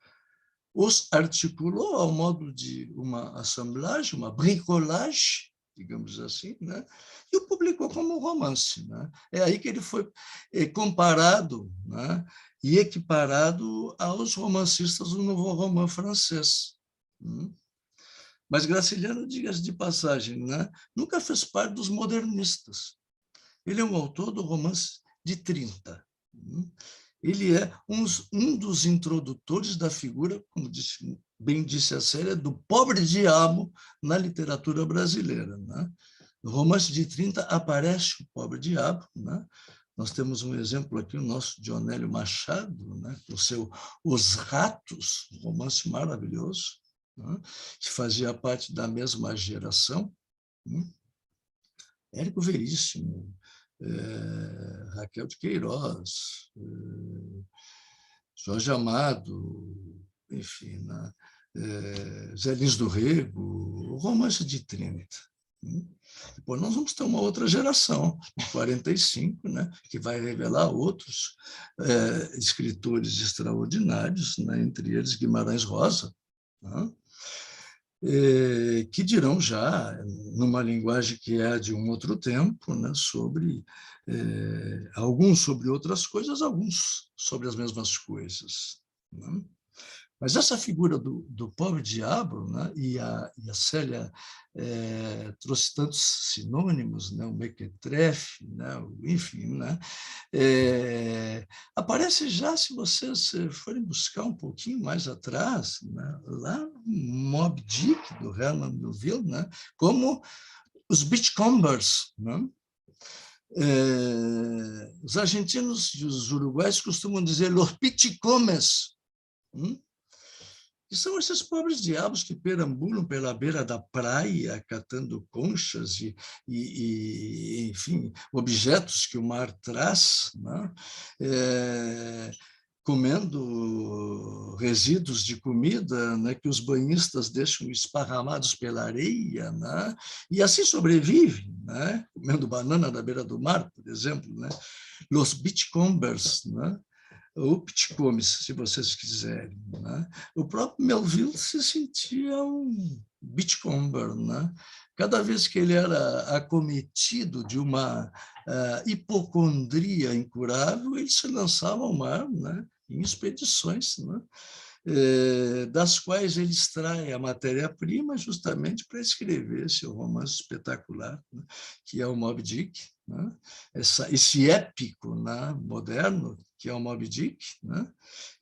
os articulou ao modo de uma assemblagem, uma bricolagem, digamos assim, né? E o publicou como um romance, né? É aí que ele foi comparado, né, e equiparado aos romancistas do Nouveau Roman francês. Mas Graciliano, diga-se de passagem, né, nunca fez parte dos modernistas. Ele é um autor do romance de 30. Ele é um dos introdutores da figura, como bem disse a Célia, do pobre diabo na literatura brasileira, né? No romance de 30 aparece o pobre diabo, né? Nós temos um exemplo aqui, o nosso Dionélio Machado, né, com o seu Os Ratos, um romance maravilhoso, né, que fazia parte da mesma geração. Érico Veríssimo, Raquel de Queiroz, Jorge Amado, enfim, né, Zé Lins do Rego, o romance de 30. Depois nós vamos ter uma outra geração, em 45, né, que vai revelar outros escritores extraordinários, né, entre eles Guimarães Rosa, né, que dirão já, numa linguagem que é de um outro tempo, né, sobre alguns sobre outras coisas, alguns sobre as mesmas coisas, né? Mas essa figura do pobre diabo, né, e a Célia trouxe tantos sinônimos, né, o mequetrefe, né, enfim, né, aparece já, se vocês forem buscar um pouquinho mais atrás, né, lá no Moby Dick, do Herman Melville, né, como os beachcombers, né? Os argentinos e os uruguaios costumam dizer los pichicomes, que são esses pobres diabos que perambulam pela beira da praia, catando conchas e enfim, objetos que o mar traz, né? Comendo resíduos de comida, né, que os banhistas deixam esparramados pela areia, né? E assim sobrevivem, né? Comendo banana da beira do mar, por exemplo, né? Los beachcombers, né? Ou pitcomes, se vocês quiserem, né? O próprio Melville se sentia um beachcomber, né? Cada vez que ele era acometido de uma hipocondria incurável, ele se lançava ao mar, né, em expedições, né, das quais ele extrai a matéria-prima justamente para escrever esse romance espetacular, né, que é o Moby Dick, né, esse épico, né, moderno, que é o Moby Dick, né,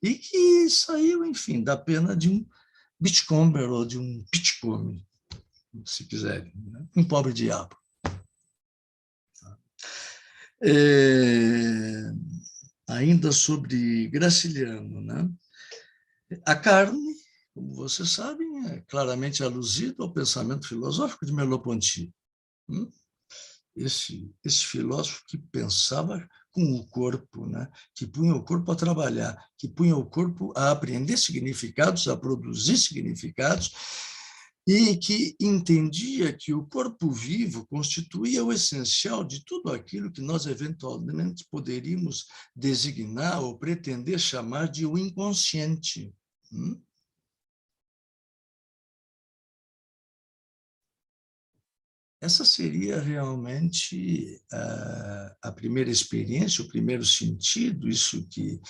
e que saiu, enfim, da pena de um beachcomber ou de um pitcombe, se quiserem, né, um pobre diabo. Ainda sobre Graciliano, né? A carne, como vocês sabem, é claramente aluzida ao pensamento filosófico de Merleau-Ponty. Esse filósofo que pensava com o corpo, né? Que punha o corpo a trabalhar, que punha o corpo a aprender significados, a produzir significados, e que entendia que o corpo vivo constituía o essencial de tudo aquilo que nós eventualmente poderíamos designar ou pretender chamar de o inconsciente. Essa seria realmente a primeira experiência, o primeiro sentido, isso que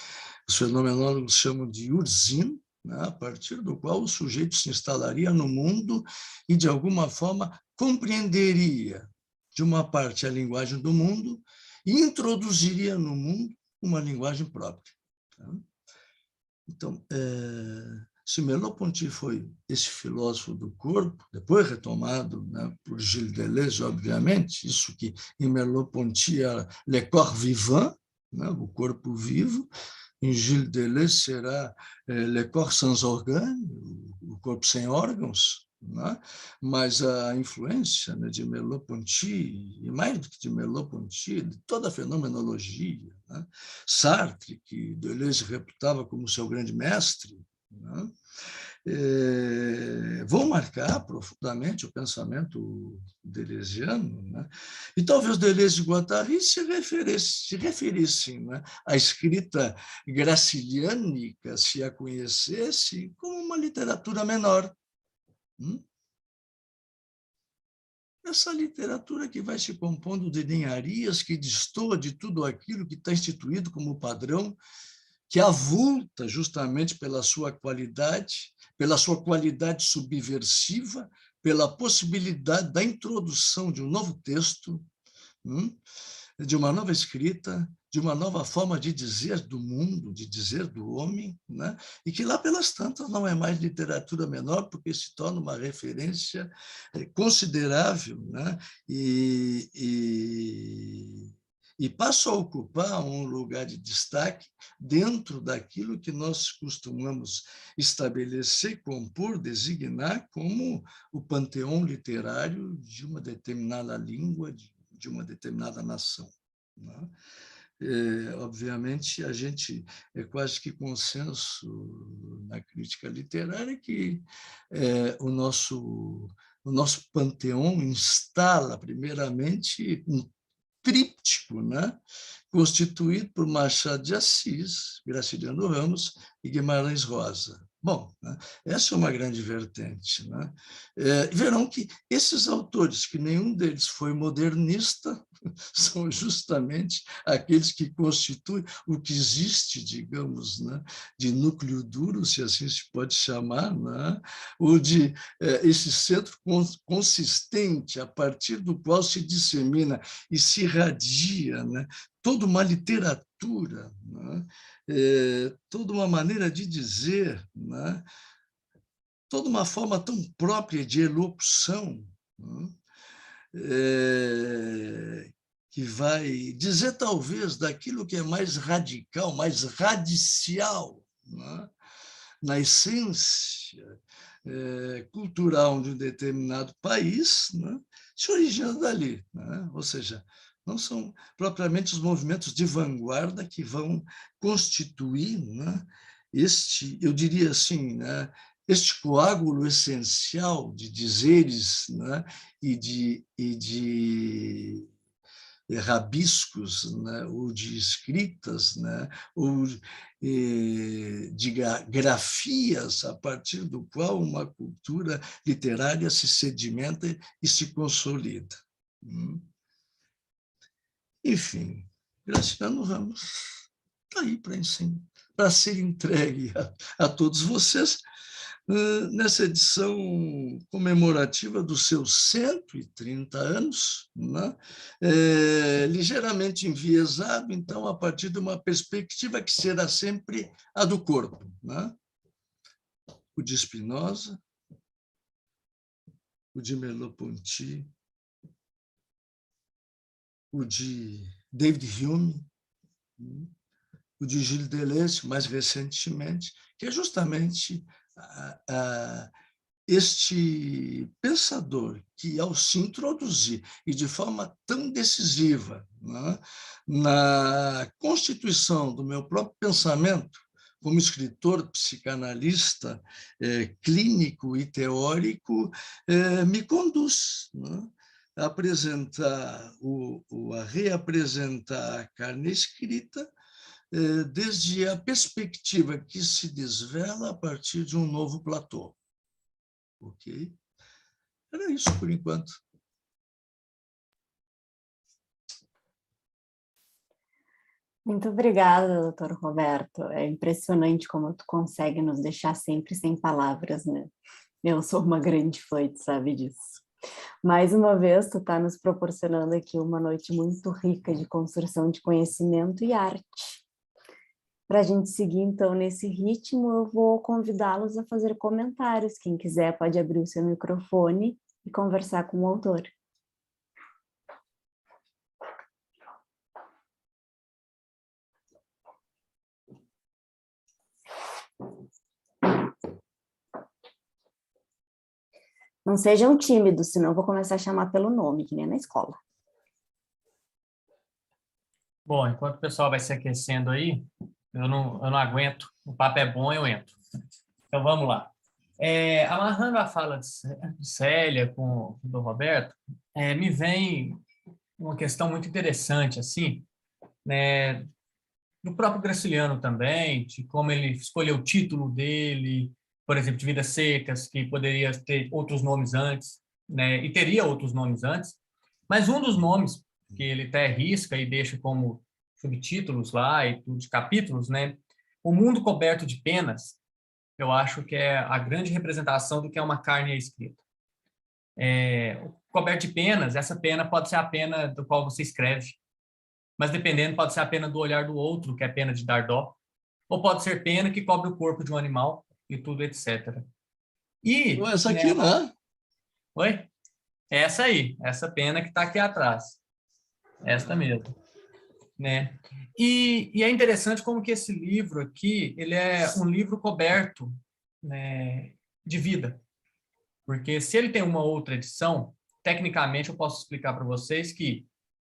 os fenomenólogos chamam de urzin, né, a partir do qual o sujeito se instalaria no mundo e, de alguma forma, compreenderia, de uma parte, a linguagem do mundo e introduziria no mundo uma linguagem própria. Então, se Merleau-Ponty foi esse filósofo do corpo, depois retomado, né, por Gilles Deleuze, obviamente, isso que em Merleau-Ponty era le corps vivant, né, o corpo vivo, em Gilles Deleuze será Le Corps sans organes, o corpo sem órgãos, né? Mas a influência, né, de Merleau-Ponty, e mais do que de Merleau-Ponty, de toda a fenomenologia, né? Sartre, que Deleuze reputava como seu grande mestre, né? Vão marcar profundamente o pensamento deleuziano, né? E talvez Deleuze e Guattari se referissem, né, à escrita graciliânica, se a conhecesse, como uma literatura menor. Essa literatura que vai se compondo de ninharias, que destoa de tudo aquilo que está instituído como padrão, que avulta justamente pela sua qualidade subversiva, pela possibilidade da introdução de um novo texto, de uma nova escrita, de uma nova forma de dizer do mundo, de dizer do homem, né? E que lá pelas tantas não é mais literatura menor, porque se torna uma referência considerável, né? E passa a ocupar um lugar de destaque dentro daquilo que nós costumamos estabelecer, compor, designar como o panteão literário de uma determinada língua, de uma determinada nação, né? Obviamente, a gente é quase que consenso na crítica literária que o nosso panteão instala, primeiramente, um tríptico, né? Constituído por Machado de Assis, Graciliano Ramos e Guimarães Rosa. Bom, né? Essa é uma grande vertente, né? Verão que esses autores, que nenhum deles foi modernista, são justamente aqueles que constituem o que existe, digamos, né, de núcleo duro, se assim se pode chamar, né, ou de esse centro consistente a partir do qual se dissemina e se irradia, né, toda uma literatura, né, toda uma maneira de dizer, né, toda uma forma tão própria de elocução, né, que vai dizer, talvez, daquilo que é mais radical, mais radicial, né? Na essência cultural de um determinado país, né? Se origina dali, né? Ou seja, não são propriamente os movimentos de vanguarda que vão constituir, né, eu diria assim, né, este coágulo essencial de dizeres, né, e de rabiscos, né, ou de escritas, né, ou de grafias, a partir do qual uma cultura literária se sedimenta e se consolida. Enfim, Graciliano Ramos está aí para ser entregue a todos vocês nessa edição comemorativa dos seus 130 anos, né? Ligeiramente enviesado, então, a partir de uma perspectiva que será sempre a do corpo, né? O de Spinoza, o de Merleau-Ponty, o de David Hume, o de Gilles Deleuze, mais recentemente, que é justamente este pensador que, ao se introduzir e de forma tão decisiva, né, na constituição do meu próprio pensamento, como escritor, psicanalista, clínico e teórico, me conduz, né, a apresentar, a reapresentar a carne escrita, desde a perspectiva que se desvela a partir de um novo platô. Ok? Era isso por enquanto. Muito obrigada, doutor Roberto. É impressionante como tu consegue nos deixar sempre sem palavras, né? Eu sou uma grande fã, tu sabe disso. Mais uma vez, tu está nos proporcionando aqui uma noite muito rica de construção de conhecimento e arte. Para a gente seguir, então, nesse ritmo, eu vou convidá-los a fazer comentários. Quem quiser pode abrir o seu microfone e conversar com o autor. Não sejam tímidos, senão eu vou começar a chamar pelo nome, que nem na escola. Bom, enquanto o pessoal vai se aquecendo aí, eu não aguento. O papo é bom, eu entro. Então, vamos lá. Amarrando a fala de Célia com do Roberto, me vem uma questão muito interessante, assim, né, do próprio Graciliano também, de como ele escolheu o título dele, por exemplo, de Vidas Secas, que poderia ter outros nomes antes, né, e teria outros nomes antes, mas um dos nomes que ele até risca e deixa como subtítulos lá e tudo de capítulos, né, O Mundo Coberto de Penas, eu acho que é a grande representação do que é uma carne escrita. O coberto de penas, essa pena pode ser a pena do qual você escreve, mas dependendo, pode ser a pena do olhar do outro, que é a pena de dar dó, ou pode ser pena que cobre o corpo de um animal e tudo, etc. E, Essa aqui, né? Oi? Essa aí, essa pena que está aqui atrás. Esta mesmo. Né? E é interessante como que esse livro aqui, ele é um livro coberto, né, de vida. Porque se ele tem uma outra edição, tecnicamente eu posso explicar para vocês que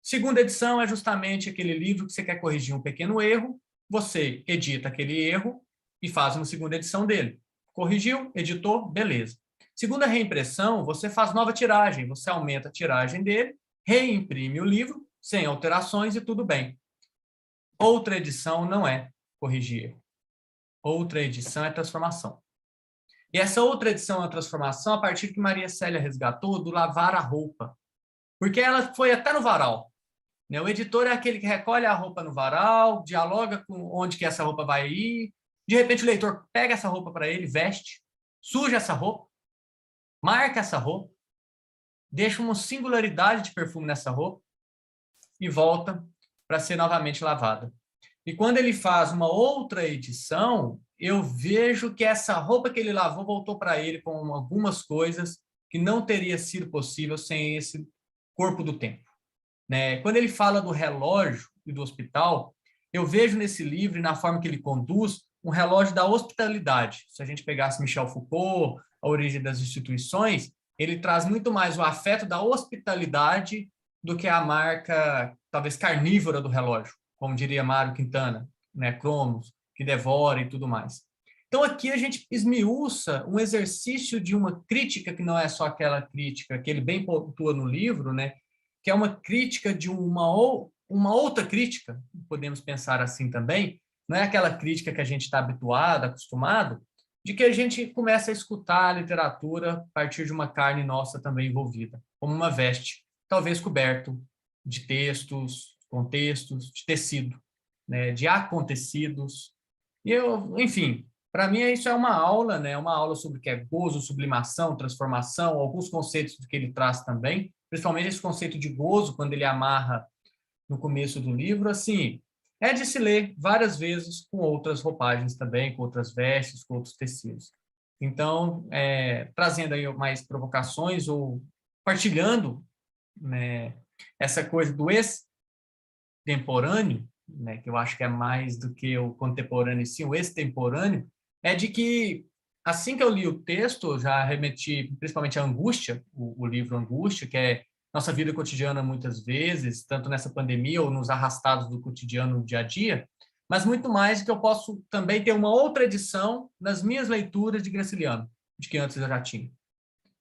segunda edição é justamente aquele livro que você quer corrigir um pequeno erro, você edita aquele erro e faz uma segunda edição dele. Corrigiu, editou, beleza. Segunda reimpressão, você faz nova tiragem, você aumenta a tiragem dele, reimprime o livro, sem alterações e tudo bem. Outra edição não é corrigir erro. Outra edição é transformação. E essa outra edição é a transformação a partir que Maria Célia resgatou do lavar a roupa. Porque ela foi até no varal. Né? O editor é aquele que recolhe a roupa no varal, dialoga com onde que essa roupa vai ir. De repente o leitor pega essa roupa para ele, veste, suja essa roupa, marca essa roupa, deixa uma singularidade de perfume nessa roupa e volta para ser novamente lavada. E quando ele faz uma outra edição, eu vejo que essa roupa que ele lavou voltou para ele com algumas coisas que não teria sido possível sem esse corpo do tempo. Né? Quando ele fala do relógio e do hospital, eu vejo nesse livro e na forma que ele conduz um relógio da hospitalidade. Se a gente pegasse Michel Foucault, A Origem das Instituições, ele traz muito mais o afeto da hospitalidade do que a marca, talvez, carnívora do relógio, como diria Mário Quintana, né? Cronos, que devora e tudo mais. Então, aqui a gente esmiuça um exercício de uma crítica que não é só aquela crítica que ele bem pontua no livro, né? Que é uma crítica de uma outra crítica, podemos pensar assim também, não é aquela crítica que a gente está habituado, acostumado, de que a gente começa a escutar a literatura a partir de uma carne nossa também envolvida, como uma veste, talvez coberto de textos, contextos, de tecido, né, de acontecidos. E enfim, para mim isso é uma aula, né, uma aula sobre o que é gozo, sublimação, transformação, alguns conceitos que ele traz também, principalmente esse conceito de gozo, quando ele amarra no começo do livro, assim, é de se ler várias vezes com outras roupagens também, com outras vestes, com outros tecidos. Então, trazendo aí mais provocações ou partilhando, né, essa coisa do extemporâneo, né, que eu acho que é mais do que o contemporâneo, sim, o extemporâneo, é de que, assim que eu li o texto, já remeti principalmente à Angústia, o livro Angústia, que é nossa vida cotidiana muitas vezes, tanto nessa pandemia ou nos arrastados do cotidiano no dia a dia, mas muito mais que eu posso também ter uma outra edição nas minhas leituras de Graciliano, de que antes eu já tinha.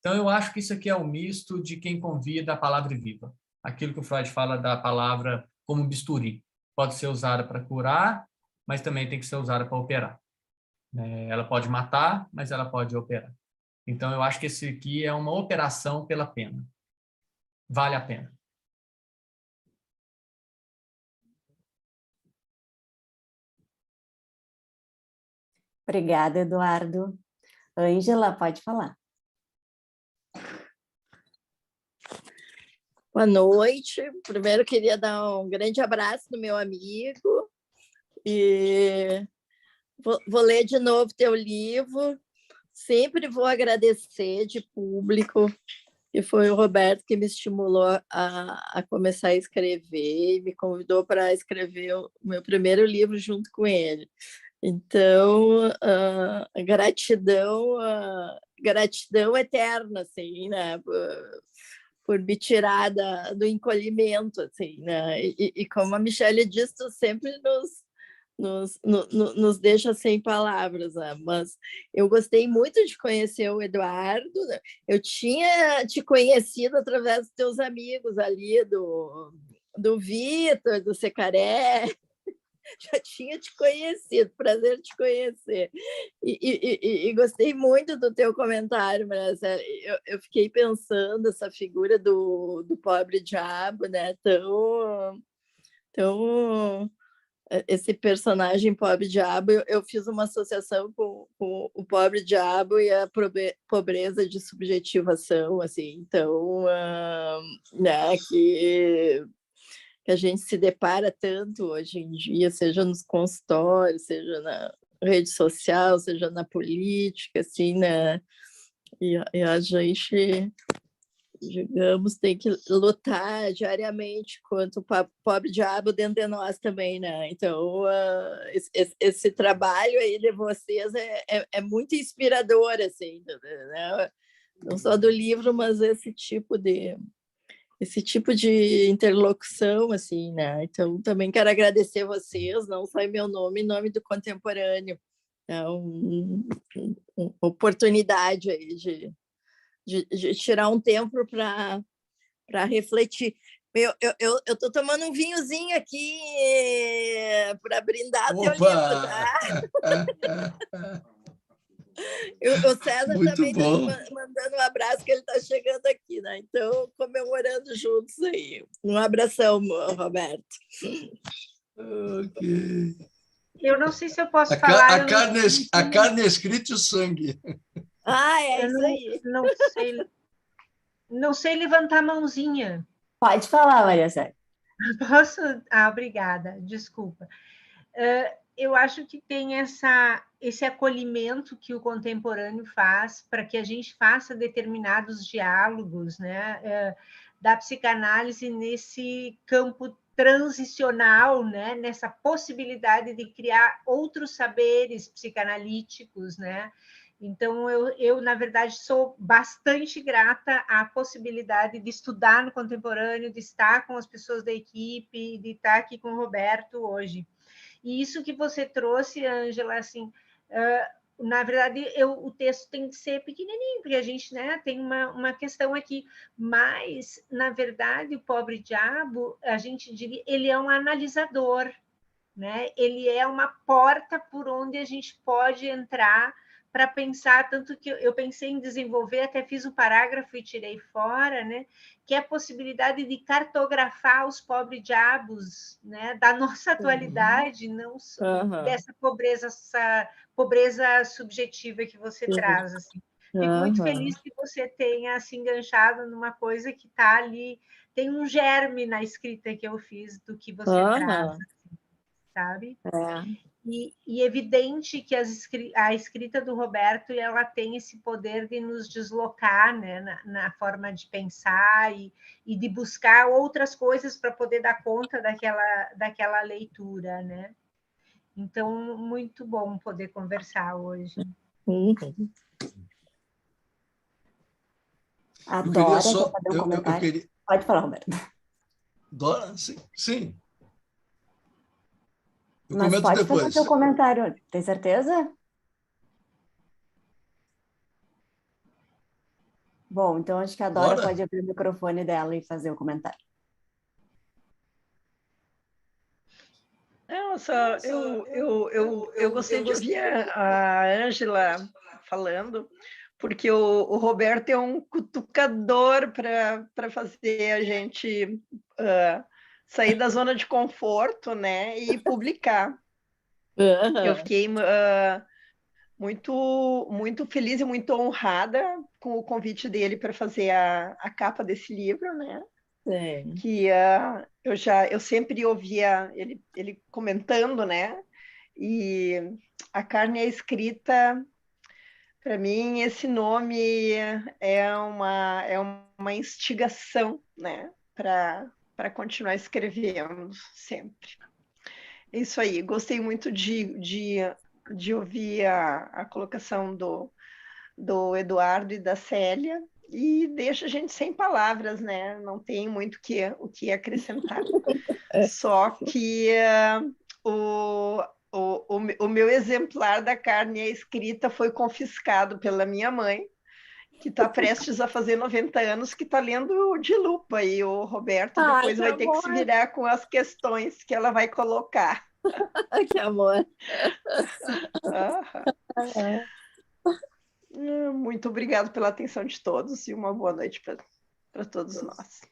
Então, eu acho que isso aqui é um misto de quem convida a palavra viva. Aquilo que o Freud fala da palavra como bisturi. Pode ser usada para curar, mas também tem que ser usada para operar. Ela pode matar, mas ela pode operar. Então, eu acho que esse aqui é uma operação pela pena. Vale a pena. Obrigada, Eduardo. Ângela, pode falar. Boa noite. Primeiro, queria dar um grande abraço no meu amigo e vou ler de novo teu livro. Sempre vou agradecer de público, e foi o Roberto que me estimulou a começar a escrever e me convidou para escrever o meu primeiro livro junto com ele. Então, gratidão eterna, assim, né? Por me tirar do encolhimento, assim, né? E como a Michelle disse, tu sempre nos deixa sem palavras, né? Mas eu gostei muito de conhecer o Eduardo. Né? Eu tinha te conhecido através dos teus amigos ali, do Vitor, do Secaré, já tinha te conhecido, prazer te conhecer. E gostei muito do teu comentário, Marcelo. Eu fiquei pensando essa figura do pobre diabo, né? Tão esse personagem pobre diabo, eu fiz uma associação com o pobre diabo e a pobreza de subjetivação, assim, então, né, que a gente se depara tanto hoje em dia, seja nos consultórios, seja na rede social, seja na política, assim, né, e a gente, digamos, tem que lutar diariamente contra o pobre diabo dentro de nós também, né? Então, esse trabalho aí de vocês é muito inspirador, assim, né? Não só do livro, mas esse tipo de interlocução, assim, né? Então, também quero agradecer vocês, não só em meu nome, em nome do Contemporâneo. É uma oportunidade aí de tirar um tempo para refletir. Eu estou tomando um vinhozinho aqui para brindar teu livro, tá? O César Muito também está bom. mandando um abraço, que ele está chegando aqui, né? Então, comemorando juntos aí. Um abração, Roberto. Ok. Eu não sei se eu posso falar. A carne é escrita e o sangue. É eu isso aí. Não sei levantar a mãozinha. Pode falar, Maria Sérgio. Posso? Obrigada, desculpa. Eu acho que tem esse acolhimento que o contemporâneo faz para que a gente faça determinados diálogos, né, da psicanálise nesse campo transicional, né, nessa possibilidade de criar outros saberes psicanalíticos, né? Então, eu, na verdade, sou bastante grata à possibilidade de estudar no contemporâneo, de estar com as pessoas da equipe, de estar aqui com o Roberto hoje. E isso que você trouxe, Ângela, assim, na verdade, o texto tem que ser pequenininho, porque a gente, né, tem uma questão aqui, mas, na verdade, o pobre diabo, a gente diria, ele é um analisador, né? Ele é uma porta por onde a gente pode entrar para pensar, tanto que eu pensei em desenvolver, até fiz o parágrafo e tirei fora, né? Que é a possibilidade de cartografar os pobres diabos, né? Da nossa atualidade, não dessa pobreza subjetiva que você traz. Assim. Fico muito feliz que você tenha se enganchado numa coisa que está ali, tem um germe na escrita que eu fiz do que você traz. Sabe? E evidente que a escrita do Roberto ela tem esse poder de nos deslocar, né, na forma de pensar e de buscar outras coisas para poder dar conta daquela leitura, né? Então, muito bom poder conversar hoje. A Dora quer fazer um comentário. Pode falar, Roberto. Dora? Sim. Mas pode fazer seu comentário, tem certeza? Bom, então acho que a Dora pode abrir o microfone dela e fazer o comentário. Não, eu gostei de ouvir a Ângela falando, porque o Roberto é um cutucador para fazer a gente sair da zona de conforto, né, e publicar. Eu fiquei muito feliz e muito honrada com o convite dele para fazer a capa desse livro, né? Sim. Que eu sempre ouvia ele comentando, né? E A Carne é Escrita, para mim, esse nome é uma instigação, né? Para continuar escrevendo sempre. É isso aí, gostei muito de de ouvir a colocação do Eduardo e da Célia, e deixa a gente sem palavras, né? Não tem muito o que acrescentar. Só que o meu exemplar da carne escrita foi confiscado pela minha mãe, que está prestes a fazer 90 anos, que está lendo de lupa, e o Roberto depois vai ter que se virar com as questões que ela vai colocar. Que amor. Muito obrigado pela atenção de todos e uma boa noite para todos nós.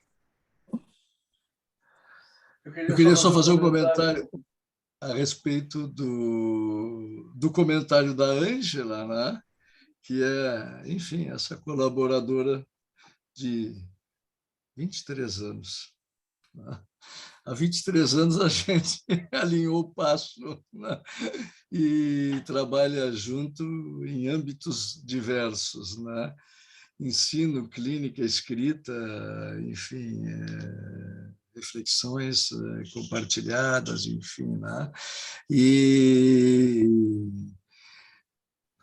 Eu queria só fazer um comentário a respeito do comentário da Ângela, né? Que é, enfim, essa colaboradora de 23 anos. Né? Há 23 anos a gente alinhou o passo, né? E trabalha junto em âmbitos diversos, né? Ensino, clínica, escrita, enfim, reflexões compartilhadas, enfim, né? E,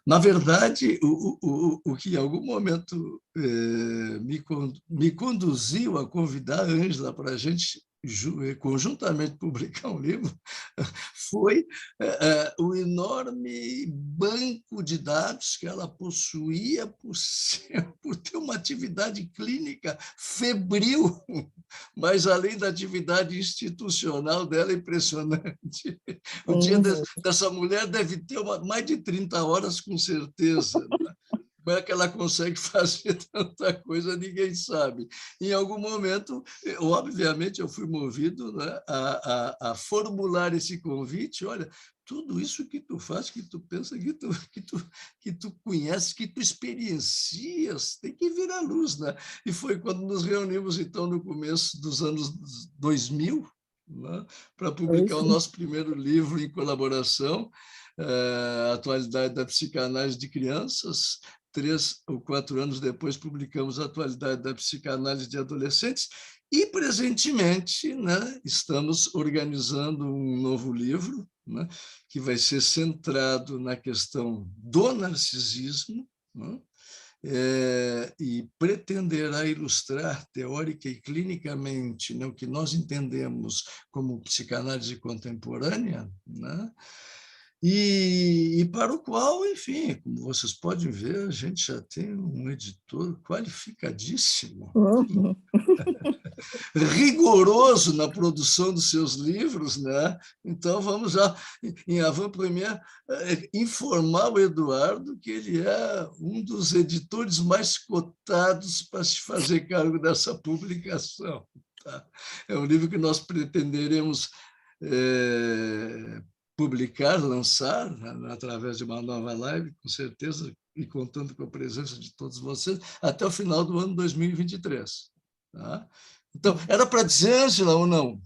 na verdade, o que em algum momento me conduziu a convidar a Ângela para a gente conjuntamente publicar um livro foi o enorme banco de dados que ela possuía por ter uma atividade clínica febril, mas além da atividade institucional dela, impressionante. O dia dessa mulher deve ter mais de 30 horas, com certeza. Né? Como é que ela consegue fazer tanta coisa, ninguém sabe. Em algum momento, obviamente, eu fui movido, né, a formular esse convite. Olha, tudo isso que tu faz, que tu pensa, que tu conheces, que tu experiencias, tem que vir à luz. Né? E foi quando nos reunimos, então, no começo dos anos 2000, né, para publicar o nosso primeiro livro em colaboração, Atualidade da Psicanálise de Crianças. 3 ou 4 anos depois, publicamos a Atualidade da Psicanálise de Adolescentes e, presentemente, né, estamos organizando um novo livro, né, que vai ser centrado na questão do narcisismo, né, e pretenderá ilustrar teórica e clinicamente, né, o que nós entendemos como psicanálise contemporânea, né, e para o qual, enfim, como vocês podem ver, a gente já tem um editor qualificadíssimo, rigoroso na produção dos seus livros, né? Então, vamos já, em avant-première, informar o Eduardo que ele é um dos editores mais cotados para se fazer cargo dessa publicação. Tá? É um livro que nós pretenderemos publicar, lançar, né, através de uma nova live, com certeza, e contando com a presença de todos vocês, até o final do ano 2023. Tá? Então, era para dizer, Ângela, ou não?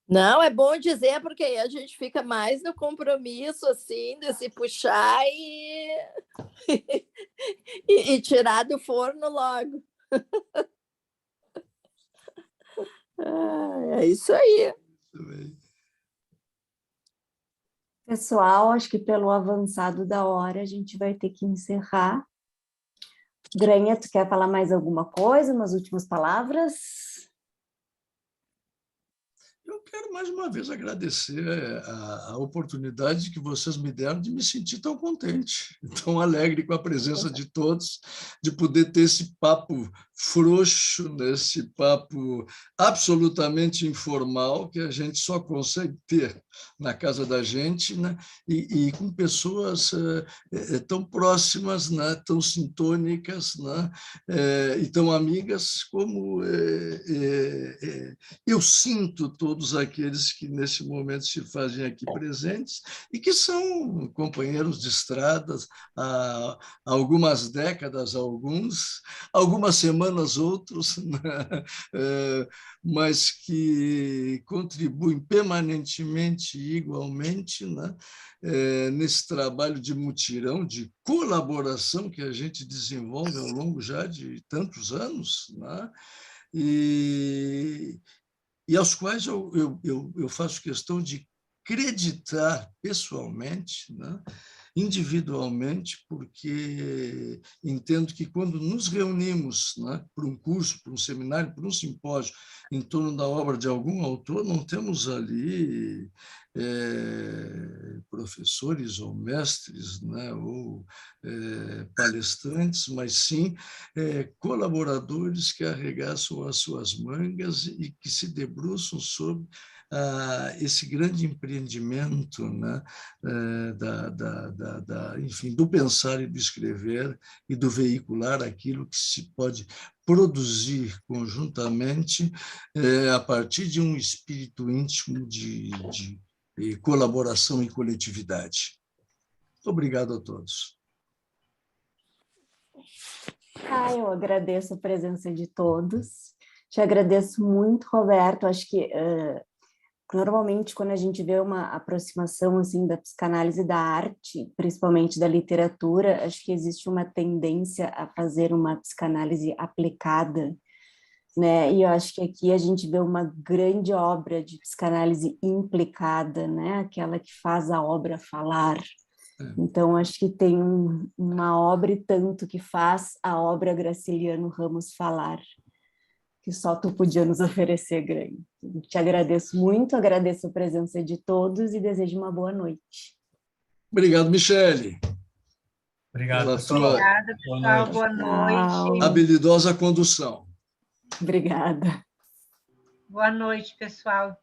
Não, é bom dizer, porque aí a gente fica mais no compromisso, assim, de se puxar e tirar do forno logo. É isso aí. Pessoal, acho que pelo avançado da hora a gente vai ter que encerrar. Granha, tu quer falar mais alguma coisa, umas últimas palavras? Eu quero mais uma vez agradecer a oportunidade que vocês me deram de me sentir tão contente, tão alegre com a presença de todos, de poder ter esse papo frouxo, esse papo absolutamente informal que a gente só consegue ter na casa da gente, né? E com pessoas tão próximas, né? Tão sintônicas, né? E tão amigas como eu sinto todos aqueles que nesse momento se fazem aqui presentes e que são companheiros de estradas há algumas décadas, algumas semanas, outros, né? Mas que contribuem permanentemente e igualmente, né? Nesse trabalho de mutirão, de colaboração que a gente desenvolve ao longo já de tantos anos, né? E aos quais eu faço questão de acreditar pessoalmente, né? Individualmente, porque entendo que quando nos reunimos, né, para um curso, para um seminário, para um simpósio, em torno da obra de algum autor, não temos ali professores ou mestres, né, ou palestrantes, mas sim colaboradores que arregaçam as suas mangas e que se debruçam sobre esse grande empreendimento, né, enfim, do pensar e do escrever e do veicular aquilo que se pode produzir conjuntamente a partir de um espírito íntimo de colaboração e coletividade. Obrigado a todos. Eu agradeço a presença de todos. Te agradeço muito, Roberto. Acho que normalmente quando a gente vê uma aproximação assim da psicanálise da arte, principalmente da literatura, acho que existe uma tendência a fazer uma psicanálise aplicada, né? E eu acho que aqui a gente vê uma grande obra de psicanálise implicada, né? Aquela que faz a obra falar. Então, acho que tem uma obra e tanto que faz a obra Graciliano Ramos falar, que só tu podia nos oferecer, Grânio. Te agradeço muito, agradeço a presença de todos e desejo uma boa noite. Obrigado, Michele. Obrigado, pessoal. Obrigada, pessoal. Boa noite. Habilidosa condução. Obrigada. Boa noite, pessoal.